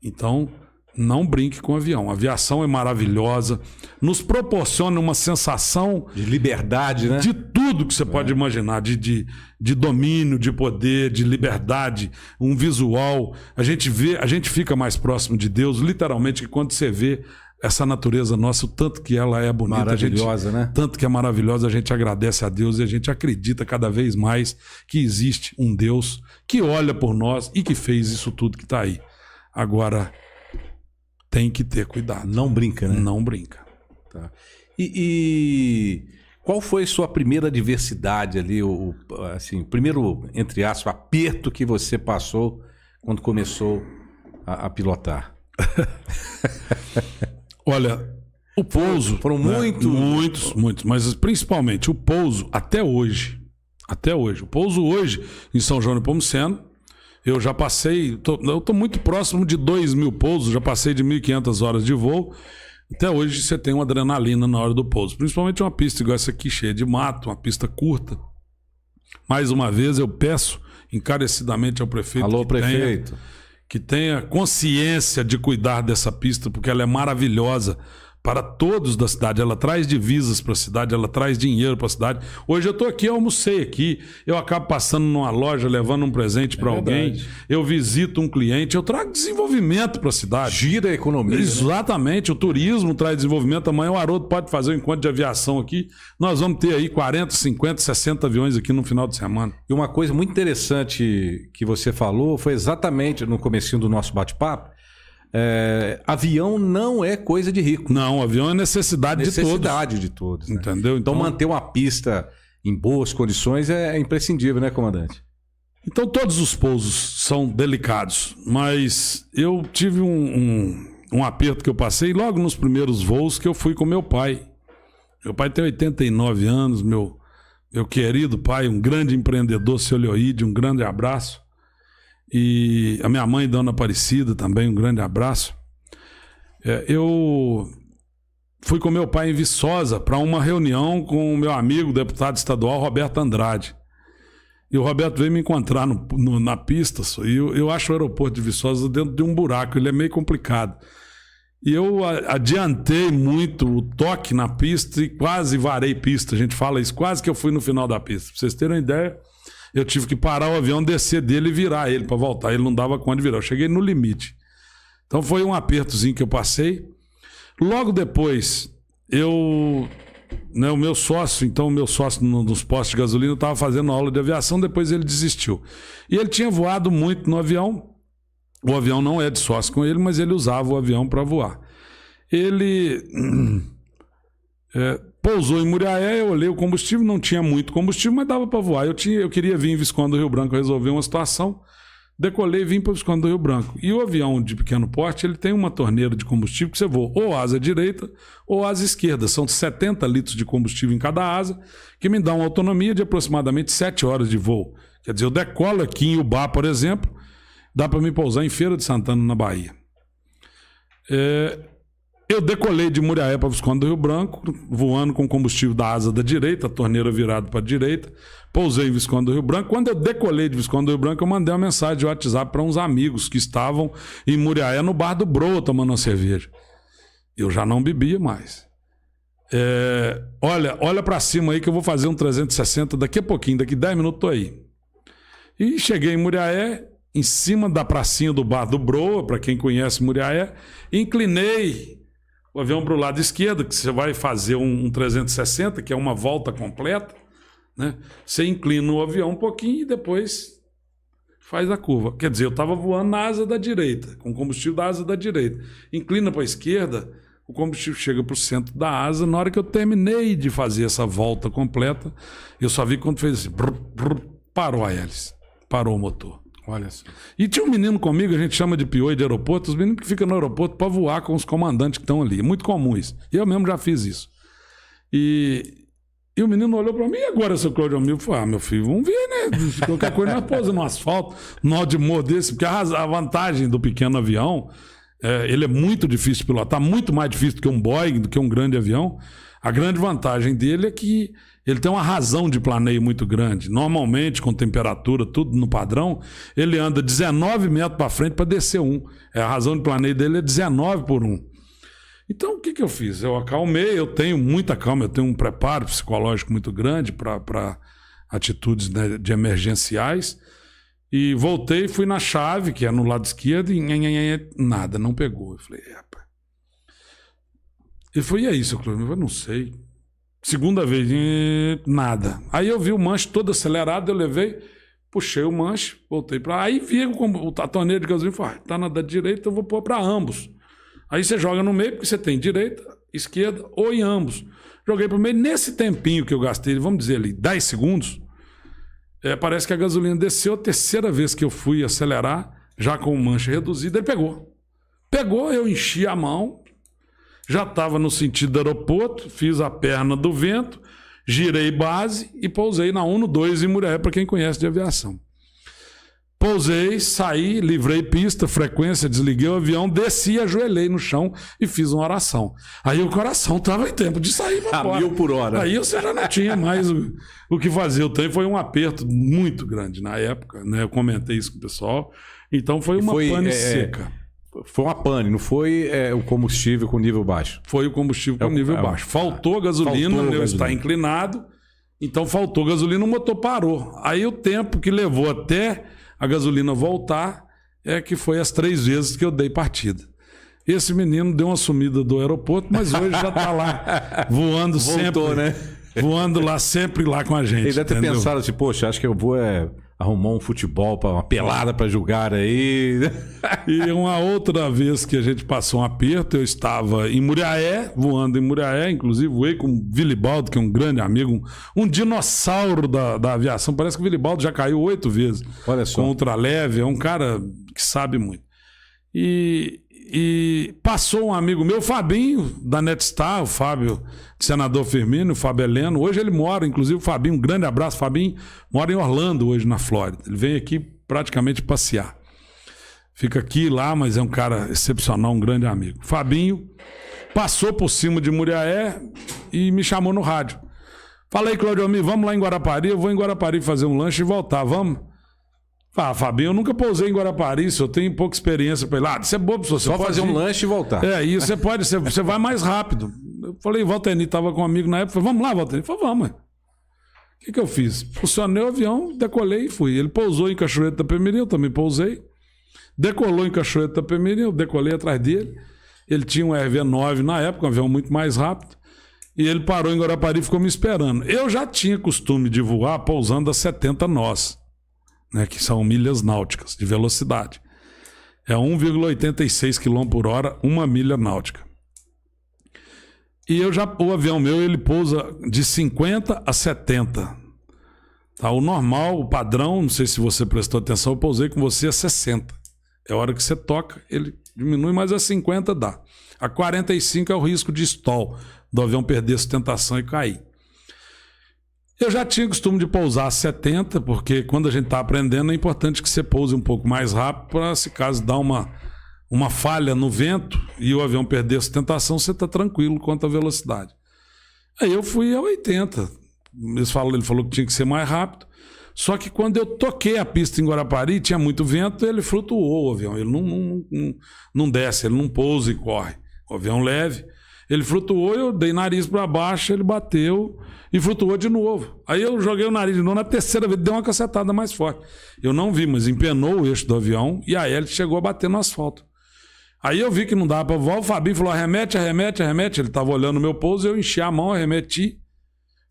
Então, não brinque com o avião. A aviação é maravilhosa, nos proporciona uma sensação de liberdade, né? De tudo que você pode imaginar, de domínio, de poder, de liberdade, um visual. A gente fica mais próximo de Deus, literalmente, que quando você vê essa natureza nossa, o tanto que ela é bonita. Maravilhosa, né? Tanto que é maravilhosa, a gente agradece a Deus e a gente acredita cada vez mais que existe um Deus que olha por nós e que fez isso tudo que está aí. Agora, tem que ter cuidado. Não brinca, né? Não brinca. Tá. E qual foi sua primeira adversidade ali, assim, primeiro, entre aspas, aperto que você passou quando começou a pilotar? Olha, o pouso... Foram muitos, mas principalmente o pouso até hoje. O pouso hoje em São João do Nepomuceno, eu já passei... Eu estou muito próximo de 2.000 pousos, já passei de 1.500 horas de voo. Até hoje você tem uma adrenalina na hora do pouso. Principalmente uma pista igual essa aqui, cheia de mato, uma pista curta. Mais uma vez eu peço encarecidamente ao prefeito... Alô, prefeito. Que tenha consciência de cuidar dessa pista, porque ela é maravilhosa para todos da cidade. Ela traz divisas para a cidade, ela traz dinheiro para a cidade. Hoje eu estou aqui, eu almocei aqui, eu acabo passando numa loja, levando um presente para alguém, eu visito um cliente, eu trago desenvolvimento para a cidade. Gira a economia. Exatamente, né? O turismo traz desenvolvimento. Amanhã o Haroldo pode fazer um encontro de aviação aqui. Nós vamos ter aí 40, 50, 60 aviões aqui no final de semana. E uma coisa muito interessante que você falou foi exatamente no comecinho do nosso bate-papo. Avião não é coisa de rico. Não, avião é necessidade de todos. Né? Entendeu? Então manter uma pista em boas condições é imprescindível, né, comandante? Então todos os pousos são delicados, mas eu tive um aperto que eu passei logo nos primeiros voos, que eu fui com meu pai. Meu pai tem 89 anos, meu querido pai, um grande empreendedor, seu Leoíde, um grande abraço. E a minha mãe, Dona Aparecida, também um grande abraço. Eu fui com meu pai em Viçosa para uma reunião com o meu amigo, o deputado estadual Roberto Andrade. E o Roberto veio me encontrar na pista. E eu acho o aeroporto de Viçosa dentro de um buraco, ele é meio complicado. E eu adiantei muito o toque na pista e quase varei pista. A gente fala isso, quase que eu fui no final da pista. Para vocês terem uma ideia, eu tive que parar o avião, descer dele e virar ele para voltar. Ele não dava conta de virar. Eu cheguei no limite. Então foi um apertozinho que eu passei. Logo depois, o meu sócio nos postos de gasolina estava fazendo aula de aviação, depois ele desistiu. E ele tinha voado muito no avião. O avião não é de sócio com ele, mas ele usava o avião para voar. Ele pousou em Muriaé, eu olhei o combustível, não tinha muito combustível, mas dava para voar. Eu queria vir em Visconde do Rio Branco resolver uma situação, decolei e vim para Visconde do Rio Branco. E o avião de pequeno porte, ele tem uma torneira de combustível que você voa ou asa direita ou asa esquerda. São 70 litros de combustível em cada asa, que me dá uma autonomia de aproximadamente 7 horas de voo. Quer dizer, eu decolo aqui em Ubá, por exemplo, dá para me pousar em Feira de Santana, na Bahia. Eu decolei de Muriaé para Visconde do Rio Branco, voando com combustível da asa da direita, a torneira virada para a direita. Pousei em Visconde do Rio Branco. Quando eu decolei de Visconde do Rio Branco, eu mandei uma mensagem de WhatsApp para uns amigos que estavam em Muriaé, no bar do Broa, tomando uma cerveja. Eu já não bebia mais. Olha para cima aí que eu vou fazer um 360 daqui a pouquinho, daqui 10 minutos estou aí. E cheguei em Muriaé, em cima da pracinha do bar do Broa, para quem conhece Muriaé, inclinei o avião para o lado esquerdo, que você vai fazer um 360, que é uma volta completa, né? Você inclina o avião um pouquinho e depois faz a curva. Quer dizer, eu estava voando na asa da direita, com combustível da asa da direita. Inclina para a esquerda, o combustível chega para o centro da asa. Na hora que eu terminei de fazer essa volta completa, eu só vi quando fez assim, parou a hélice, parou o motor. Olha só. E tinha um menino comigo, a gente chama de pioi de aeroporto, os meninos que ficam no aeroporto para voar com os comandantes que estão ali. É muito comum isso. Eu mesmo já fiz isso. E o menino olhou para mim, e agora, seu Cláudio Amil? Eu falei, meu filho, vamos ver, né? Qualquer coisa nós pousa no asfalto, nó de morro desse, porque a vantagem do pequeno avião, ele é muito difícil de pilotar, muito mais difícil do que um Boeing, do que um grande avião. A grande vantagem dele é que ele tem uma razão de planeio muito grande. Normalmente, com temperatura, tudo no padrão, ele anda 19 metros para frente para descer um. A razão de planeio dele é 19 por 1. Então, o que eu fiz? Eu acalmei, eu tenho muita calma, eu tenho um preparo psicológico muito grande para atitudes, né, de emergenciais. E voltei, fui na chave, que é no lado esquerdo, e nada, não pegou. Eu falei, rapaz. Ele falou, e aí, seu Cláudio? Eu falei, não sei. Segunda vez, nada. Aí eu vi o manche todo acelerado, eu levei, puxei o manche, voltei para... Aí vi a torneira de gasolina e falei, tá na da direita, eu vou pôr para ambos. Aí você joga no meio, porque você tem direita, esquerda ou em ambos. Joguei para o meio, nesse tempinho que eu gastei, vamos dizer ali, 10 segundos, parece que a gasolina desceu. A terceira vez que eu fui acelerar, já com o manche reduzido, ele pegou. Pegou, eu enchi a mão, já estava no sentido do aeroporto, fiz a perna do vento, girei base e pousei na 1, no 2 em Muriaé, para quem conhece de aviação. Pousei, saí, livrei pista, frequência, desliguei o avião, desci, ajoelhei no chão e fiz uma oração. Aí o coração estava em tempo de sair para fora. 1.000 por hora. Aí você já não tinha mais o que fazer. O tempo foi um aperto muito grande na época, né? Eu comentei isso com o pessoal. Então foi uma pane seca. Foi uma pane, não foi o combustível com nível baixo? Foi o combustível com nível baixo. Faltou gasolina, está inclinado, então faltou gasolina, o motor parou. Aí o tempo que levou até a gasolina voltar que foi as 3 vezes que eu dei partida. Esse menino deu uma sumida do aeroporto, mas hoje já está lá voando. Voltou, sempre, né? Voando lá sempre lá com a gente. Ele deve ter pensado assim, poxa, acho que eu vou arrumar um futebol, uma pelada para jogar aí. E uma outra vez que a gente passou um aperto, eu estava em Muriaé, voando em Muriaé, inclusive voei com o Vilibaldo, que é um grande amigo, um dinossauro da aviação. Parece que o Vilibaldo já caiu 8 vezes. Olha só. Com ultraleve, é um cara que sabe muito. E passou um amigo meu, o Fabinho, da Netstar, o Fábio, senador Firmino, o Fábio Heleno. Hoje ele mora, inclusive o Fabinho, um grande abraço. Fabinho mora em Orlando hoje, na Flórida. Ele vem aqui praticamente passear. Fica aqui e lá, mas é um cara excepcional, um grande amigo. Fabinho passou por cima de Muriaé e me chamou no rádio. Falei, Cláudio Amir, vamos lá em Guarapari, eu vou em Guarapari fazer um lanche e voltar, vamos? Fabinho, eu nunca pousei em Guarapari, eu tenho pouca experiência para ir lá. Isso é bobo, você só pode fazer um lanche e voltar. E você vai mais rápido. Eu falei, Valteni estava com um amigo na época, falei, vamos lá, Valteni? Ele falou, vamos. O que eu fiz? Funcionei o avião, decolei e fui. Ele pousou em Cachoeira de Itapemirim, eu também pousei. Decolou em Cachoeira de Itapemirim, eu decolei atrás dele. Ele tinha um RV9 na época, um avião muito mais rápido. E ele parou em Guarapari e ficou me esperando. Eu já tinha costume de voar pousando a 70 nós, né, que são milhas náuticas de velocidade. É 1,86 km/h, 1 milha náutica. E o avião meu, ele pousa de 50 a 70. Tá? O normal, o padrão, não sei se você prestou atenção, eu pousei com você a 60. É a hora que você toca, ele diminui, mas a 50 dá. A 45 é o risco de stall, do avião perder a sustentação e cair. Eu já tinha costume de pousar a 70, porque quando a gente está aprendendo é importante que você pouse um pouco mais rápido, para se caso dar uma falha no vento e o avião perder a sustentação, você está tranquilo quanto à velocidade. Aí eu fui a 80. Ele falou que tinha que ser mais rápido. Só que quando eu toquei a pista em Guarapari, tinha muito vento, ele flutuou o avião. Ele não desce, ele não pousa e corre. O avião leve. Ele flutuou, eu dei nariz para baixo, ele bateu e flutuou de novo. Aí eu joguei o nariz de novo, na terceira vez deu uma cacetada mais forte. Eu não vi, mas empenou o eixo do avião e a hélice chegou a bater no asfalto. Aí eu vi que não dava para voar, o Fabinho falou, arremete. Ele estava olhando o meu pouso, eu enchi a mão, arremeti,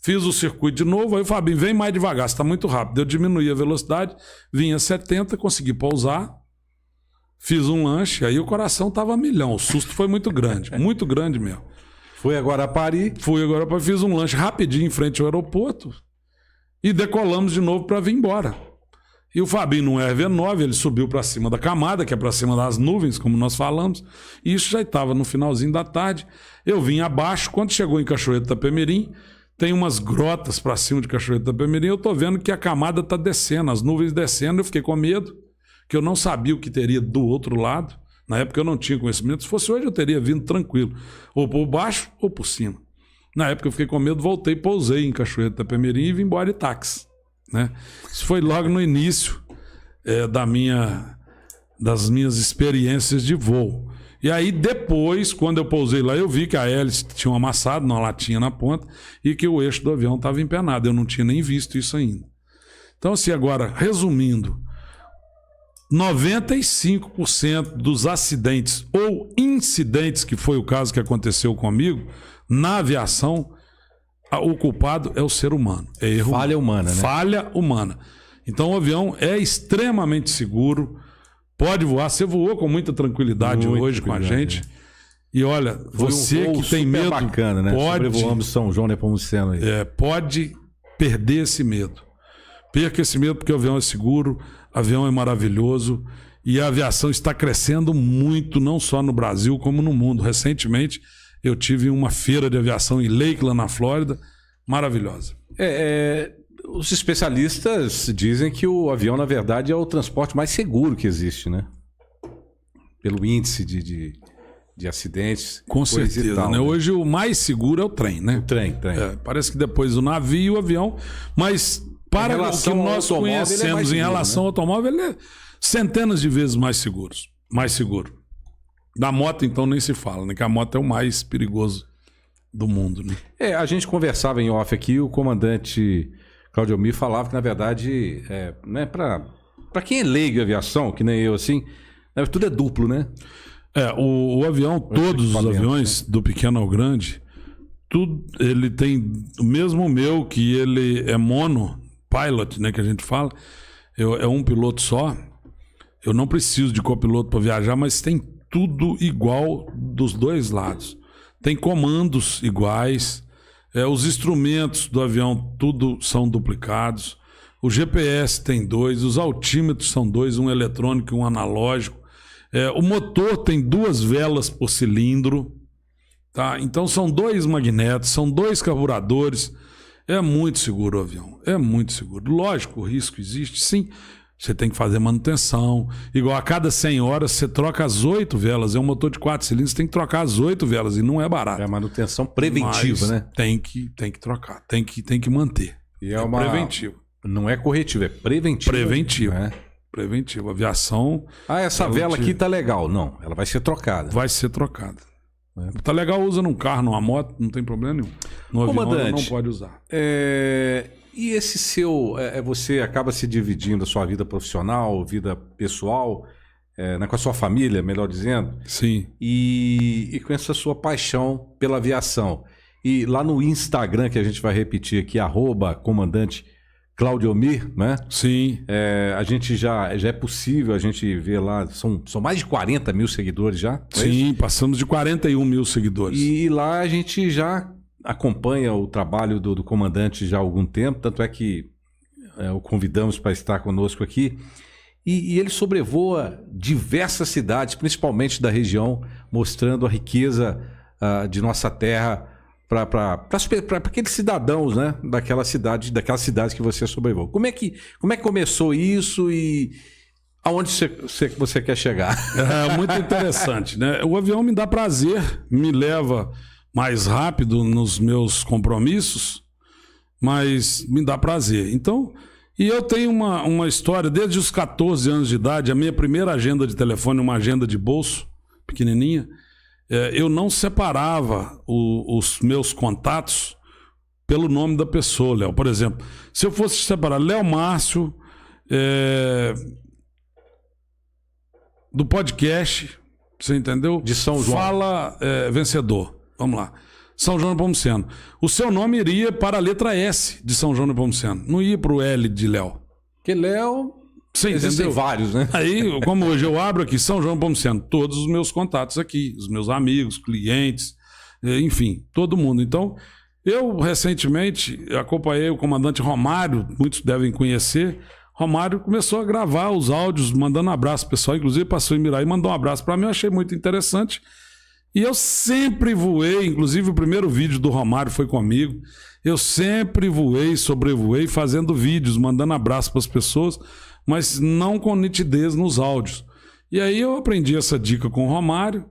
fiz o circuito de novo, aí o Fabinho, vem mais devagar, você está muito rápido. Eu diminuí a velocidade, vim a 70, consegui pousar, fiz um lanche, aí o coração estava a milhão, o susto foi muito grande mesmo. Foi a Guarapari? Fui a Guarapari, fiz um lanche rapidinho em frente ao aeroporto e decolamos de novo para vir embora. E o Fabinho no RV9, ele subiu para cima da camada, que é para cima das nuvens, como nós falamos, e isso já estava no finalzinho da tarde. Eu vim abaixo, quando chegou em Cachoeira de Itapemirim, tem umas grotas para cima de Cachoeira de Itapemirim, eu estou vendo que a camada está descendo, as nuvens descendo, eu fiquei com medo, que eu não sabia o que teria do outro lado. Na época eu não tinha conhecimento, se fosse hoje eu teria vindo tranquilo, ou por baixo ou por cima. Na época eu fiquei com medo, voltei, pousei em Cachoeira de Itapemirim e vim embora de táxi. Né? Isso foi logo no início das minhas experiências de voo. E aí depois, quando eu pousei lá, eu vi que a hélice tinha um amassado, uma latinha na ponta, e que o eixo do avião estava empenado. Eu não tinha nem visto isso ainda. Então, assim, agora, resumindo, 95% dos acidentes ou incidentes, que foi o caso que aconteceu comigo, na aviação, o culpado é o ser humano. É erro. Falha humana, né? Falha humana. Então o avião é extremamente seguro, pode voar. Você voou com muita tranquilidade hoje com a gente. E olha, você que tem medo, bacana, né? Sobrevoamos São João Nepomuceno aí. Pode perder esse medo. Perca esse medo porque o avião é seguro, o avião é maravilhoso e a aviação está crescendo muito, não só no Brasil como no mundo. Recentemente eu tive uma feira de aviação em Lakeland, na Flórida, maravilhosa. Os especialistas dizem que o avião, na verdade, é o transporte mais seguro que existe, né? Pelo índice de acidentes. Com certeza, tal, né? Hoje o mais seguro é o trem, né? O trem. Parece que depois o navio e o avião, mas para o que nós conhecemos em relação ao automóvel, ele é centenas de vezes mais seguro. Da moto, então, nem se fala, né? Que a moto é o mais perigoso do mundo, né? A gente conversava em off aqui, o comandante Claudio Mir falava que, na verdade, né, para quem é leigo em aviação, que nem eu, assim, tudo é duplo, né? O avião, todos os aviões, do pequeno ao grande, tudo, ele tem o mesmo meu, que ele é monopilot, né, que a gente fala, é um piloto só. Eu não preciso de copiloto para viajar, mas tem tudo igual dos dois lados. Tem comandos iguais, os instrumentos do avião tudo são duplicados, o GPS tem 2, os altímetros são 2, um eletrônico e um analógico, o motor tem 2 velas por cilindro, tá? Então são 2 magnetos, são 2 carburadores. É muito seguro o avião, é muito seguro. Lógico, o risco existe, sim. Você tem que fazer manutenção. Igual a cada 100 horas você troca as 8 velas. É um motor de 4 cilindros, você tem que trocar as 8 velas e não é barato. É a manutenção preventiva, né? Tem que trocar, tem que manter. E é preventivo. Não é corretivo, é preventivo. Preventivo. Preventivo. Aviação. Essa vela aqui tá legal. Não, ela vai ser trocada. Vai ser trocada. Tá legal, usa num carro, numa moto, não tem problema nenhum. No avião ela não pode usar. E esse seu, você acaba se dividindo a sua vida profissional, vida pessoal, com a sua família, melhor dizendo. Sim. E com essa sua paixão pela aviação. E lá no Instagram, que a gente vai repetir aqui, @comandante Claudiomir, né? Sim. A gente já é possível a gente ver lá, são mais de 40 mil seguidores já. Sim, passamos de 41 mil seguidores. E lá a gente já acompanha o trabalho do comandante já há algum tempo, tanto é que o convidamos para estar conosco aqui. E ele sobrevoa diversas cidades, principalmente da região, mostrando a riqueza de nossa terra para aqueles cidadãos, né, daquelas cidades que você sobrevoou. Como é que começou isso e aonde você quer chegar? É muito interessante, né? O avião me dá prazer, me leva mais rápido nos meus compromissos, mas me dá prazer. Então, e eu tenho uma história, desde os 14 anos de idade, a minha primeira agenda de telefone, uma agenda de bolso, pequenininha, eu não separava os meus contatos pelo nome da pessoa, Léo. Por exemplo, se eu fosse separar Léo Márcio, do podcast, você entendeu? De São João. Fala Vencedor. Vamos lá. São João Nepomuceno. O seu nome iria para a letra S de São João Nepomuceno. Não ia para o L de Léo. Porque Léo... Você existem entendeu? Vários, né? Aí, como hoje eu abro aqui, São João Nepomuceno, todos os meus contatos aqui, os meus amigos, clientes, enfim, todo mundo. Então, eu recentemente acompanhei o comandante Romário, muitos devem conhecer. Romário começou a gravar os áudios, mandando um abraço pessoal, inclusive passou em Miraí e mandou um abraço para mim, eu achei muito interessante. E eu sempre voei, inclusive o primeiro vídeo do Romário foi comigo, eu sempre voei, sobrevoei, fazendo vídeos, mandando abraço para as pessoas, mas não com nitidez nos áudios. E aí eu aprendi essa dica com o Romário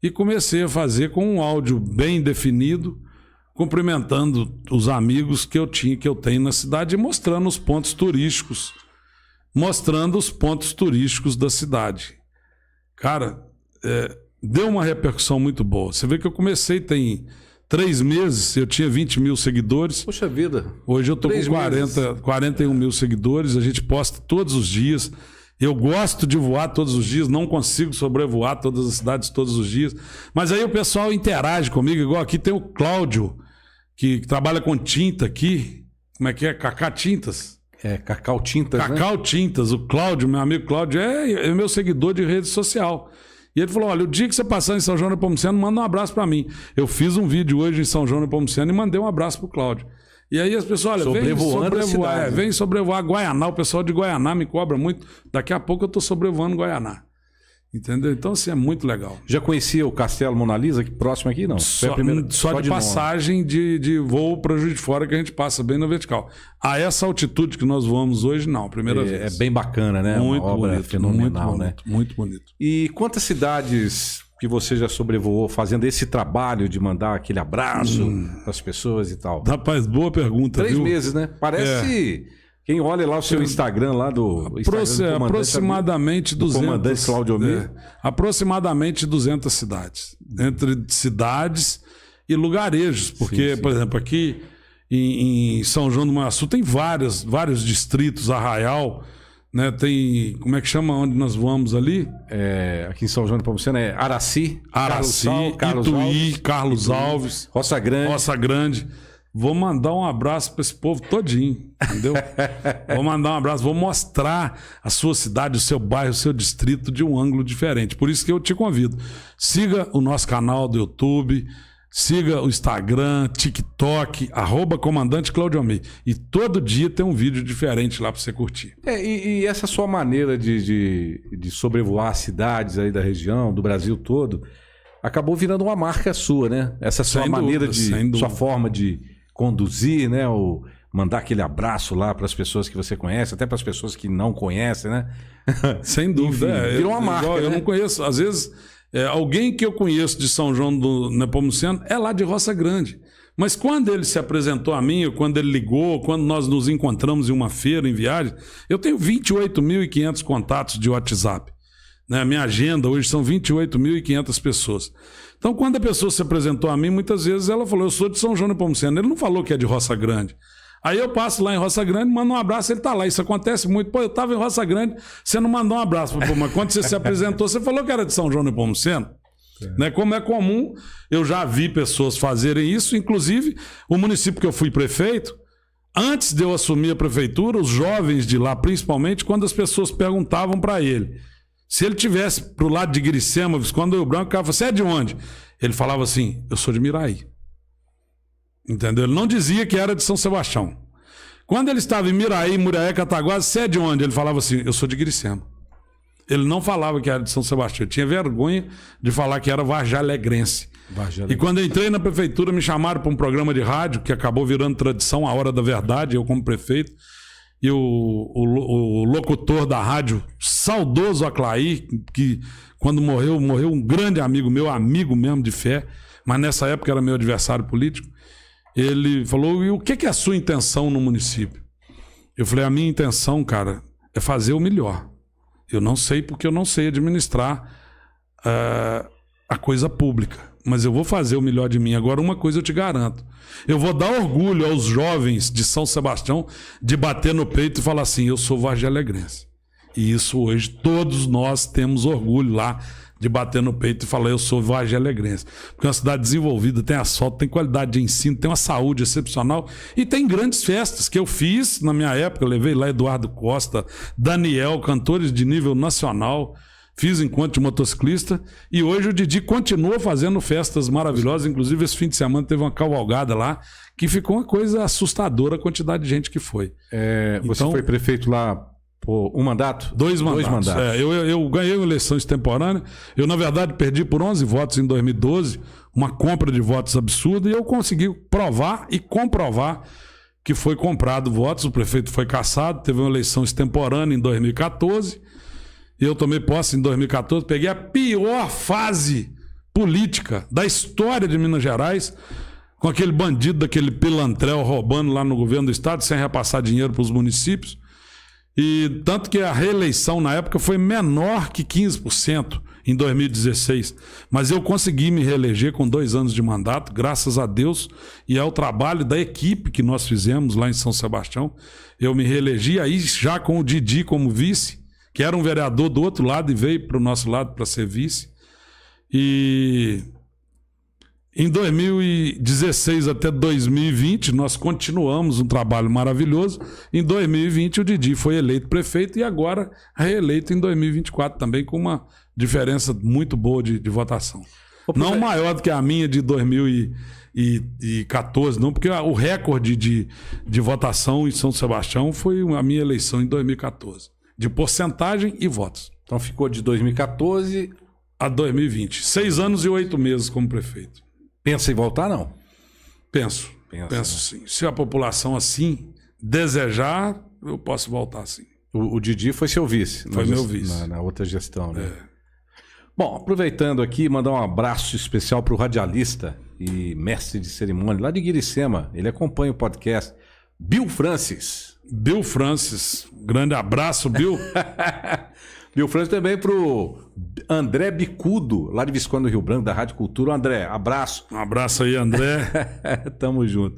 e comecei a fazer com um áudio bem definido, cumprimentando os amigos que eu tenho na cidade e mostrando os pontos turísticos. Da cidade. Cara, deu uma repercussão muito boa. Você vê que eu comecei tem 3 meses, eu tinha 20 mil seguidores. Poxa vida. Hoje eu tô com 41 mil seguidores, a gente posta todos os dias. Eu gosto de voar todos os dias, não consigo sobrevoar todas as cidades todos os dias. Mas aí o pessoal interage comigo, igual aqui tem o Cláudio, que trabalha com tinta aqui. Como é que é? Cacá Tintas. Cacau Tintas, Cacau Tintas. O Cláudio, meu amigo Cláudio, é meu seguidor de rede social. E ele falou, olha, o dia que você passar em São João Nepomuceno, manda um abraço para mim. Eu fiz um vídeo hoje em São João Nepomuceno e mandei um abraço pro Cláudio. E aí as pessoas, olha, vem sobrevoar Guaianá. O pessoal de Guaianá me cobra muito. Daqui a pouco eu tô sobrevoando Guaianá. Entendeu? Então, assim, é muito legal. Já conhecia o Castelo Mona Lisa, próximo aqui? Não. Só de passagem de voo para Juiz de Fora, que a gente passa bem na vertical. A essa altitude que nós voamos hoje, não, primeira vez. É bem bacana, né? Muito uma obra bonito, fenomenal, muito bonito, né? Muito bonito. E quantas cidades que você já sobrevoou fazendo esse trabalho de mandar aquele abraço para as pessoas e tal? Rapaz, boa pergunta, 3 viu? meses, né? Parece... Quem olha lá o seu Instagram lá do Instagram do aproximadamente 200. Comandante Claudiomir. Aproximadamente 200 cidades. Entre cidades e lugarejos. Porque, por exemplo, aqui em São João do Manhuaçu tem vários distritos, Arraial, né? Tem, como é que chama onde nós voamos ali? Aqui em São João do Nepomuceno é Araci, Ituí, Carlos Alves, Roça Grande. Vou mandar um abraço para esse povo todinho, entendeu? Vou mandar um abraço, vou mostrar a sua cidade, o seu bairro, o seu distrito de um ângulo diferente. Por isso que eu te convido. Siga o nosso canal do YouTube, siga o Instagram, TikTok, @comandante Claudiomir. E todo dia tem um vídeo diferente lá para você curtir. E essa sua maneira de sobrevoar cidades aí da região, do Brasil todo, acabou virando uma marca sua, né? Essa sua maneira sua forma de conduzir, né? Ou mandar aquele abraço lá para as pessoas que você conhece, até para as pessoas que não conhecem, né? Sem dúvida. Enfim, virou uma marca. Eu né? não conheço, às vezes, alguém que eu conheço de São João do Nepomuceno é lá de Roça Grande. Mas quando ele se apresentou a mim, ou quando ele ligou, quando nós nos encontramos em uma feira, em viagem, eu tenho 28.500 contatos de WhatsApp. A minha agenda hoje são 28.500 pessoas. Então, quando a pessoa se apresentou a mim, muitas vezes ela falou, eu sou de São João Nepomuceno. Ele não falou que é de Roça Grande. Aí eu passo lá em Roça Grande, mando um abraço, ele tá lá. Isso acontece muito. Pô, eu tava em Roça Grande, você não mandou um abraço. Pô, mas quando você se apresentou, você falou que era de São João Nepomuceno. Né? Como é comum, eu já vi pessoas fazerem isso. Inclusive, o município que eu fui prefeito, antes de eu assumir a prefeitura, os jovens de lá, principalmente, quando as pessoas perguntavam para ele, se ele tivesse pro lado de Guiricema, Visconde do Rio Branco, o cara falava, você é de onde? Ele falava assim, eu sou de Miraí. Entendeu? Ele não dizia que era de São Sebastião. Quando ele estava em Miraí, Muriaé, Cataguases, você é de onde? Ele falava assim, eu sou de Guiricema. Ele não falava que era de São Sebastião. Eu tinha vergonha de falar que era Varjalegrense. E quando eu entrei na prefeitura, me chamaram para um programa de rádio, que acabou virando tradição, A Hora da Verdade, eu como prefeito. E o locutor da rádio, saudoso Aclair, que quando morreu um grande amigo meu, amigo mesmo de fé, mas nessa época era meu adversário político. Ele falou, e o que é a sua intenção no município? Eu falei, a minha intenção, cara, é fazer o melhor. Eu não sei porque eu não sei administrar a coisa pública, mas eu vou fazer o melhor de mim. Agora, uma coisa eu te garanto, eu vou dar orgulho aos jovens de São Sebastião de bater no peito e falar assim, eu sou varjalegrense. E isso hoje, todos nós temos orgulho lá de bater no peito e falar, eu sou varjalegrense. Porque é uma cidade desenvolvida, tem asfalto, tem qualidade de ensino, tem uma saúde excepcional e tem grandes festas que eu fiz na minha época. Eu levei lá Eduardo Costa, Daniel, cantores de nível nacional. Fiz encontro de motociclista e hoje o Didi continua fazendo festas maravilhosas. Inclusive, esse fim de semana teve uma cavalgada lá que ficou uma coisa assustadora a quantidade de gente que foi. Você foi prefeito lá por um mandato? Dois mandatos. Eu ganhei uma eleição extemporânea. Eu, na verdade, perdi por 11 votos em 2012, uma compra de votos absurda, e eu consegui provar e comprovar que foi comprado votos. O prefeito foi cassado, teve uma eleição extemporânea em 2014. Eu tomei posse em 2014, peguei a pior fase política da história de Minas Gerais, com aquele bandido daquele pilantrel roubando lá no governo do estado, sem repassar dinheiro para os municípios. E tanto que a reeleição na época foi menor que 15% em 2016. Mas eu consegui me reeleger com 2 anos de mandato, graças a Deus, e ao trabalho da equipe que nós fizemos lá em São Sebastião. Eu me reelegi aí já com o Didi como vice, que era um vereador do outro lado e veio para o nosso lado para ser vice. E em 2016 até 2020, nós continuamos um trabalho maravilhoso. Em 2020, o Didi foi eleito prefeito e agora reeleito em 2024 também, com uma diferença muito boa de votação. Não maior do que a minha de 2014, não, porque o recorde de votação em São Sebastião foi a minha eleição em 2014. De porcentagem e votos. Então ficou de 2014 a 2020. 6 anos e 8 meses como prefeito. Pensa em voltar, não? Penso sim. Se a população assim desejar, eu posso voltar sim. O Didi foi seu vice. Foi meu vice. Na outra gestão, né? Bom, aproveitando aqui, mandar um abraço especial para o radialista e mestre de cerimônia lá de Guiricema. Ele acompanha o podcast. Bill Francis, grande abraço, Bill. Bill Francis também pro André Bicudo, lá de Visconde do Rio Branco, da Rádio Cultura. André, abraço. Um abraço aí, André. Tamo junto.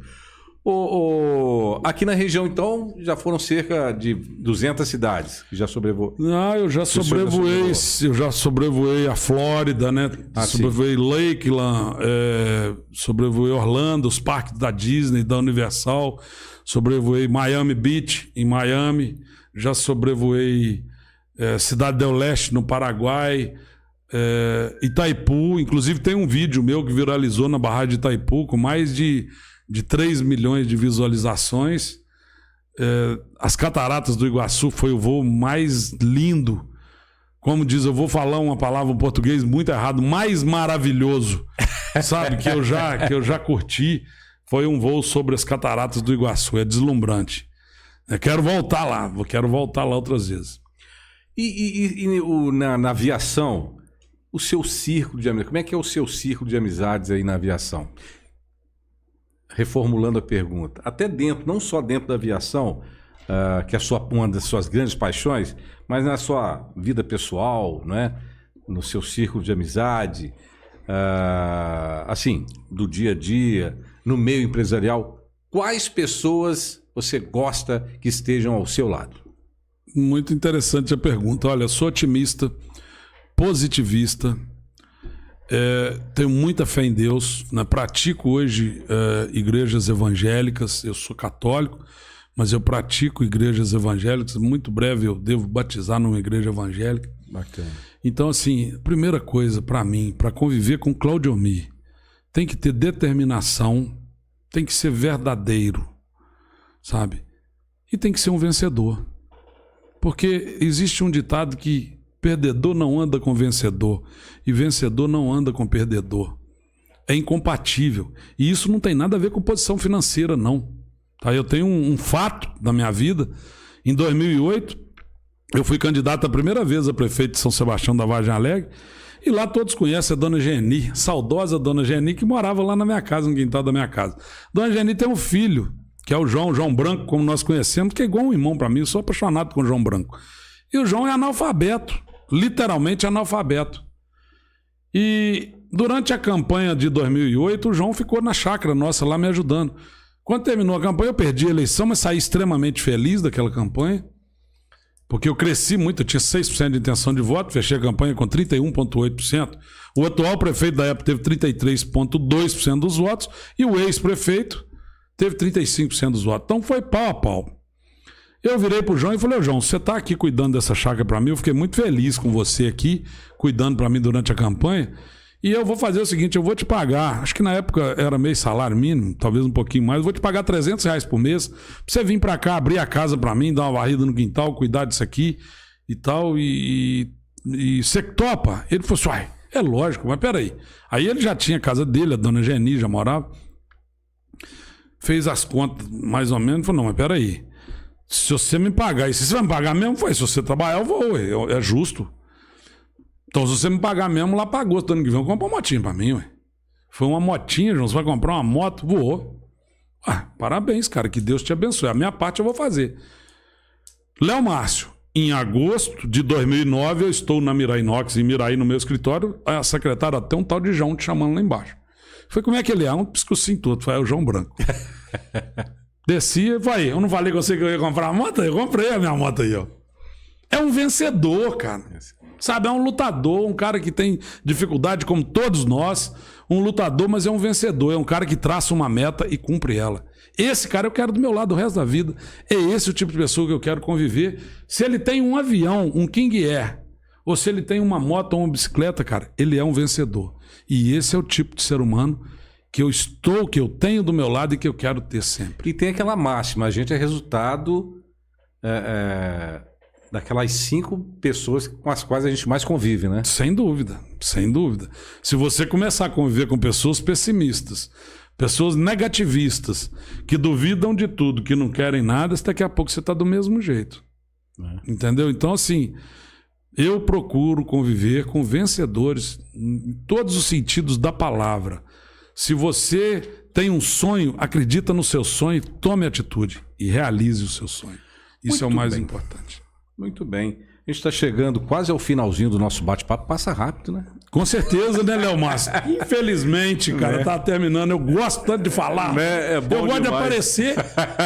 Aqui na região, então, já foram cerca de 200 cidades que já sobrevoou. Não, eu já sobrevoei a Flórida, né? Sobrevoei Lakeland, sobrevoei Orlando, os parques da Disney, da Universal, sobrevoei Miami Beach, em Miami, já sobrevoei Cidade del Leste, no Paraguai, Itaipu. Inclusive tem um vídeo meu que viralizou na barragem de Itaipu, com mais de 3 milhões de visualizações. As Cataratas do Iguaçu foi o voo mais lindo. Como diz, eu vou falar uma palavra em português muito errado, mais maravilhoso, sabe, que eu já curti. Foi um voo sobre as Cataratas do Iguaçu, é deslumbrante. Quero voltar lá outras vezes. Na aviação, o seu círculo de amizades, como é que é o seu círculo de amizades aí na aviação? Reformulando a pergunta, até dentro, não só dentro da aviação, que é uma das suas grandes paixões, mas na sua vida pessoal, né? No seu círculo de amizade, assim, do dia a dia, no meio empresarial, quais pessoas você gosta que estejam ao seu lado? Muito interessante a pergunta. Olha, eu sou otimista, positivista, tenho muita fé em Deus, né? Pratico hoje igrejas evangélicas, eu sou católico, mas eu pratico igrejas evangélicas. Muito breve eu devo batizar numa igreja evangélica. Bacana. Então, assim, primeira coisa para mim, para conviver com Claudio Mir, tem que ter determinação, tem que ser verdadeiro, sabe? E tem que ser um vencedor. Porque existe um ditado que perdedor não anda com vencedor e vencedor não anda com perdedor. É incompatível. E isso não tem nada a ver com posição financeira, não. Tá? Eu tenho um fato da minha vida. Em 2008, eu fui candidato a primeira vez a prefeito de São Sebastião da Vargem Alegre. E lá todos conhecem a dona Geni, saudosa dona Geni, que morava lá na minha casa, no quintal da minha casa. Dona Geni tem um filho, que é o João Branco, como nós conhecemos, que é igual um irmão para mim, eu sou apaixonado com o João Branco. E o João é analfabeto, literalmente analfabeto. E durante a campanha de 2008, o João ficou na chácara nossa lá me ajudando. Quando terminou a campanha, eu perdi a eleição, mas saí extremamente feliz daquela campanha, porque eu cresci muito, eu tinha 6% de intenção de voto, fechei a campanha com 31,8%. O atual prefeito da época teve 33,2% dos votos e o ex-prefeito teve 35% dos votos. Então foi pau a pau. Eu virei pro João e falei: João, você tá aqui cuidando dessa chácara para mim, eu fiquei muito feliz com você aqui, cuidando para mim durante a campanha, e eu vou fazer o seguinte, eu vou te pagar, acho que na época era meio salário mínimo, talvez um pouquinho mais, eu vou te pagar R$300 por mês, pra você vir para cá, abrir a casa para mim, dar uma varrida no quintal, cuidar disso aqui e tal, e você topa? Ele falou assim: uai, é lógico, mas peraí. Aí ele já tinha a casa dele, a dona Geni já morava, fez as contas mais ou menos, falou: não, mas peraí, se você me pagar, e se você vai me pagar mesmo, se você trabalhar eu vou, é justo. Então, se você me pagar mesmo, lá para agosto do ano que vem, eu compro uma motinha para mim, ué. Foi uma motinha, João, você vai comprar uma moto? Vou. Ah, parabéns, cara, que Deus te abençoe. A minha parte eu vou fazer. Léo Márcio, em agosto de 2009, eu estou na Mirai Inox, em Mirai, no meu escritório, a secretária até um tal de João te chamando lá embaixo. Foi: como é que ele é? Um piscocinho todo. Foi: o João Branco. Descia, vai, eu não falei com você que eu ia comprar a moto? Eu comprei a minha moto aí, ó. É um vencedor, cara. Sabe, é um lutador, um cara que tem dificuldade como todos nós, um lutador, mas é um vencedor, é um cara que traça uma meta e cumpre ela. Esse cara eu quero do meu lado o resto da vida. É esse o tipo de pessoa que eu quero conviver. Se ele tem um avião, um King Air, ou se ele tem uma moto ou uma bicicleta, cara, ele é um vencedor. E esse é o tipo de ser humano que eu tenho do meu lado e que eu quero ter sempre. E tem aquela máxima: a gente é resultado daquelas 5 pessoas com as quais a gente mais convive, né? Sem dúvida, sem dúvida. Se você começar a conviver com pessoas pessimistas, pessoas negativistas, que duvidam de tudo, que não querem nada, daqui a pouco você está do mesmo jeito. Entendeu? Então, assim, eu procuro conviver com vencedores em todos os sentidos da palavra. Se você tem um sonho, acredita no seu sonho, tome atitude e realize o seu sonho. Isso é o mais importante. Muito bem. A gente está chegando quase ao finalzinho do nosso bate-papo. Passa rápido, né? Com certeza, né, Léo Márcio? Infelizmente, cara, tá terminando. Eu gosto tanto de falar. É bom eu gosto de aparecer.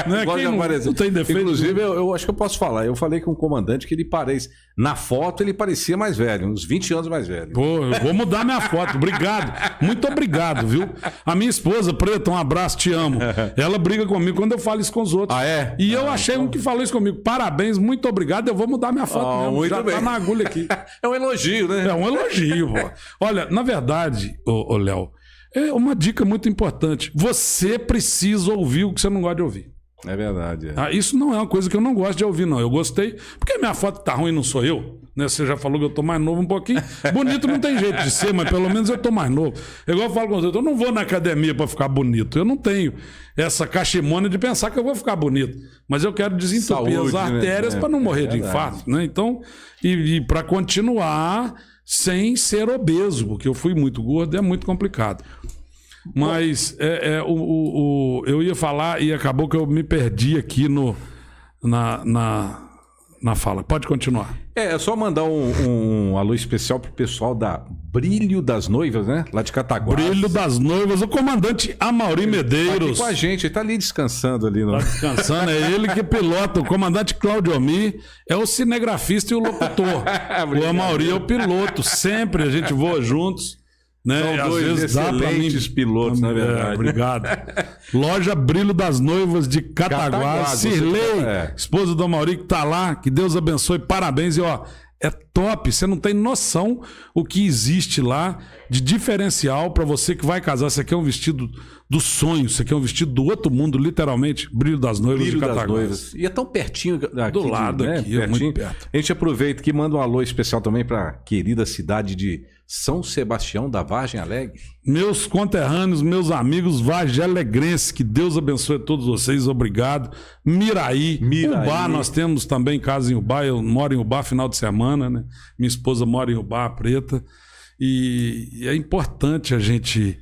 Né? Gosto de aparecer. Não tem defeito. Inclusive, eu acho que eu posso falar. Eu falei com um comandante que ele parece... Na foto, ele parecia mais velho, uns 20 anos mais velho. Pô, eu vou mudar minha foto. Obrigado. Muito obrigado, viu? A minha esposa, Preta, um abraço, te amo. Ela briga comigo quando eu falo isso com os outros. Ah, é? E eu achei um que falou isso comigo. Parabéns, muito obrigado. Eu vou mudar minha foto mesmo. Muito já bem. Tá na agulha aqui. É um elogio, né? É um elogio, pô. Olha, na verdade, ô Léo, é uma dica muito importante. Você precisa ouvir o que você não gosta de ouvir. É verdade. Isso não é uma coisa que eu não gosto de ouvir, não. Eu gostei, porque minha foto tá ruim, não sou eu. Né? Você já falou que eu tô mais novo um pouquinho. Bonito não tem jeito de ser, mas pelo menos eu tô mais novo. É igual eu falo com você, eu não vou na academia para ficar bonito. Eu não tenho essa cachimônia de pensar que eu vou ficar bonito. Mas eu quero desentupir as artérias, né? Para não morrer de infarto. Né? Então, e para continuar sem ser obeso, porque eu fui muito gordo, é muito complicado. Mas eu ia falar e acabou que eu me perdi aqui na fala. Pode continuar. É só mandar um alô especial pro pessoal da Brilho das Noivas, né? Lá de Cataguases. Brilho das Noivas, o comandante Amaury Medeiros. Tá aqui com a gente, ele tá ali descansando ali. Tá descansando, é ele que pilota. O comandante Claudio Omi é o cinegrafista e o locutor. O Amaury é o piloto. Sempre a gente voa juntos. Né? São Às dois vezes dá pra mim... pilotos, na verdade. Obrigado. Loja Brilho das Noivas de Cataguases. Cirlei, esposa do Amaury, que tá lá. Que Deus abençoe. Parabéns. E ó, é top. Você não tem noção o que existe lá de diferencial para você que vai casar. Você quer um vestido do sonho. Você quer um vestido do outro mundo, literalmente. Brilho das Noivas de Cataguases. E é tão pertinho daqui. Do lado né? aqui, é muito perto. A gente aproveita que manda um alô especial também para querida cidade de São Sebastião da Vargem Alegre. Meus conterrâneos, meus amigos vargealegrenses, que Deus abençoe a todos vocês, obrigado. Miraí. Ubá, nós temos também casa em Ubá, eu moro em Ubá final de semana, né? Minha esposa mora em Ubá, Preta, e é importante a gente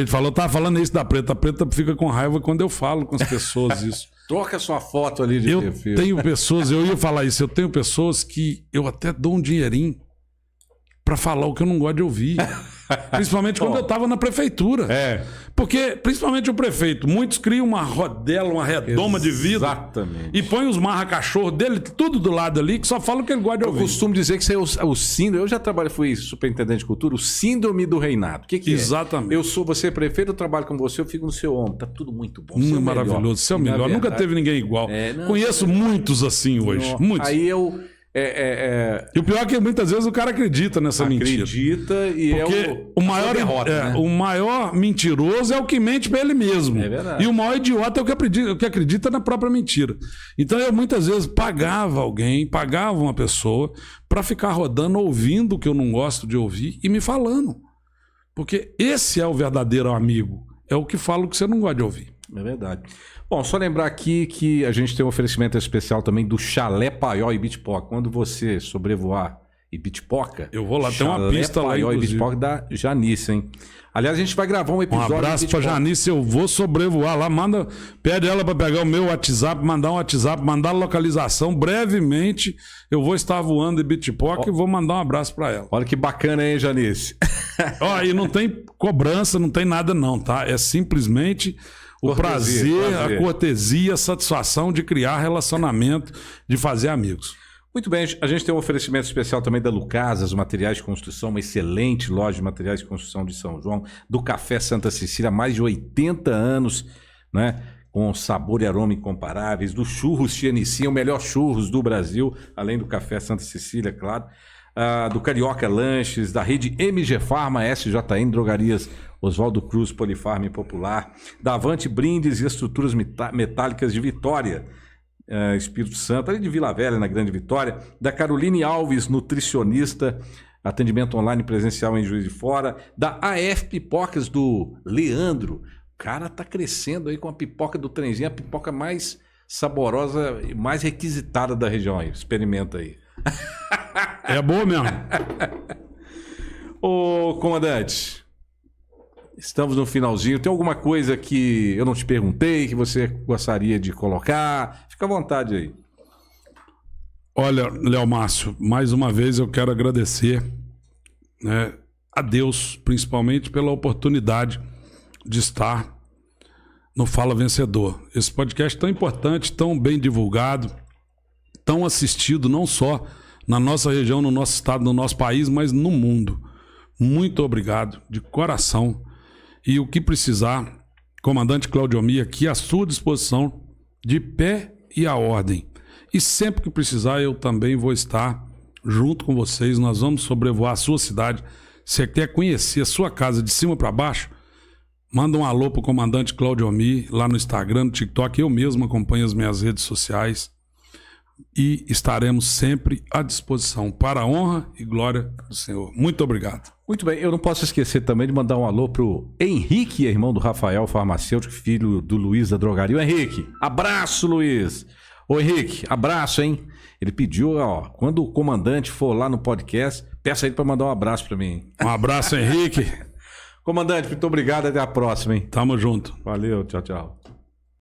falou, eu tava falando isso da Preta, a Preta fica com raiva quando eu falo com as pessoas isso. Troca sua foto ali de perfil. Tenho pessoas, eu ia falar isso, eu tenho pessoas que eu até dou um dinheirinho pra falar o que eu não gosto de ouvir. Principalmente quando eu tava na prefeitura. Porque, principalmente o prefeito, muitos criam uma rodela, uma redoma de vida. Exatamente. E põem os marra-cachorro dele, tudo do lado ali, que só fala o que ele gosta de ouvir. Eu costumo dizer que isso é o síndrome. Eu já fui superintendente de cultura, o síndrome do reinado. O que Exatamente. é? Você é prefeito, eu trabalho com você, eu fico no seu ombro. Tá tudo muito bom. Maravilhoso, seu melhor. Verdade, nunca teve ninguém igual. Conheço muitos assim hoje. Muitos. Aí E o pior é que muitas vezes o cara acredita nessa mentira. Acredita e porque o maior mentiroso é o que mente pra ele mesmo. É verdade. E o maior idiota é o que acredita na própria mentira. Então eu muitas vezes pagava uma pessoa pra ficar rodando, ouvindo o que eu não gosto de ouvir e me falando. Porque esse é o verdadeiro amigo. É o que fala o que você não gosta de ouvir. É verdade. Bom, só lembrar aqui que a gente tem um oferecimento especial também do Chalé Paiol e Bitpoca. Quando você sobrevoar Ibitipoca, eu vou lá, tem uma pista lá, Paiol e Bitpoca da Janice, hein? Aliás, a gente vai gravar um episódio. Um abraço pra Janice, eu vou sobrevoar lá, pede ela pra pegar o meu WhatsApp, mandar a localização. Brevemente eu vou estar voando em Bitpoca e vou mandar um abraço pra ela. Olha que bacana, hein, Janice? E não tem cobrança, não tem nada não, tá? É simplesmente o prazer, a cortesia, a satisfação de criar relacionamento, de fazer amigos. Muito bem, a gente tem um oferecimento especial também da Lucasas, materiais de construção, uma excelente loja de materiais de construção de São João, do Café Santa Cecília, há mais de 80 anos, né? Com sabor e aroma incomparáveis, do Churros Tianicinha, o melhor churros do Brasil, além do Café Santa Cecília, claro, do Carioca Lanches, da rede MG Farma, SJN, Drogarias Oswaldo Cruz, Polifarma e Popular, da Avante Brindes e Estruturas Metálicas de Vitória, Espírito Santo, ali de Vila Velha, na Grande Vitória, da Caroline Alves, nutricionista, atendimento online presencial em Juiz de Fora, da AF Pipocas do Leandro. O cara tá crescendo aí com a pipoca do trenzinho, a pipoca mais saborosa e mais requisitada da região aí. Experimenta aí. É boa mesmo. Ô, comandante, estamos no finalzinho. Tem alguma coisa que eu não te perguntei, que você gostaria de colocar? Fica à vontade aí. Olha, Léo Márcio, mais uma vez eu quero agradecer, né, a Deus, principalmente pela oportunidade de estar no Fala Vencedor. Esse podcast tão importante, tão bem divulgado, tão assistido, não só na nossa região, no nosso estado, no nosso país, mas no mundo. Muito obrigado, de coração. E o que precisar, comandante Claudio Omi aqui à sua disposição, de pé e à ordem. E sempre que precisar, eu também vou estar junto com vocês. Nós vamos sobrevoar a sua cidade. Se você quer conhecer a sua casa de cima para baixo, manda um alô pro comandante Claudio Omi lá no Instagram, no TikTok. Eu mesmo acompanho as minhas redes sociais. E estaremos sempre à disposição para a honra e glória do Senhor. Muito obrigado. Muito bem, eu não posso esquecer também de mandar um alô pro Henrique, irmão do Rafael, farmacêutico, filho do Luiz da drogaria. O Henrique, abraço, Luiz. Ô Henrique, abraço, hein? Ele pediu, ó, quando o comandante for lá no podcast, peça ele para mandar um abraço para mim. Um abraço, Henrique. Comandante, muito obrigado, até a próxima, hein? Tamo junto. Valeu, tchau, tchau.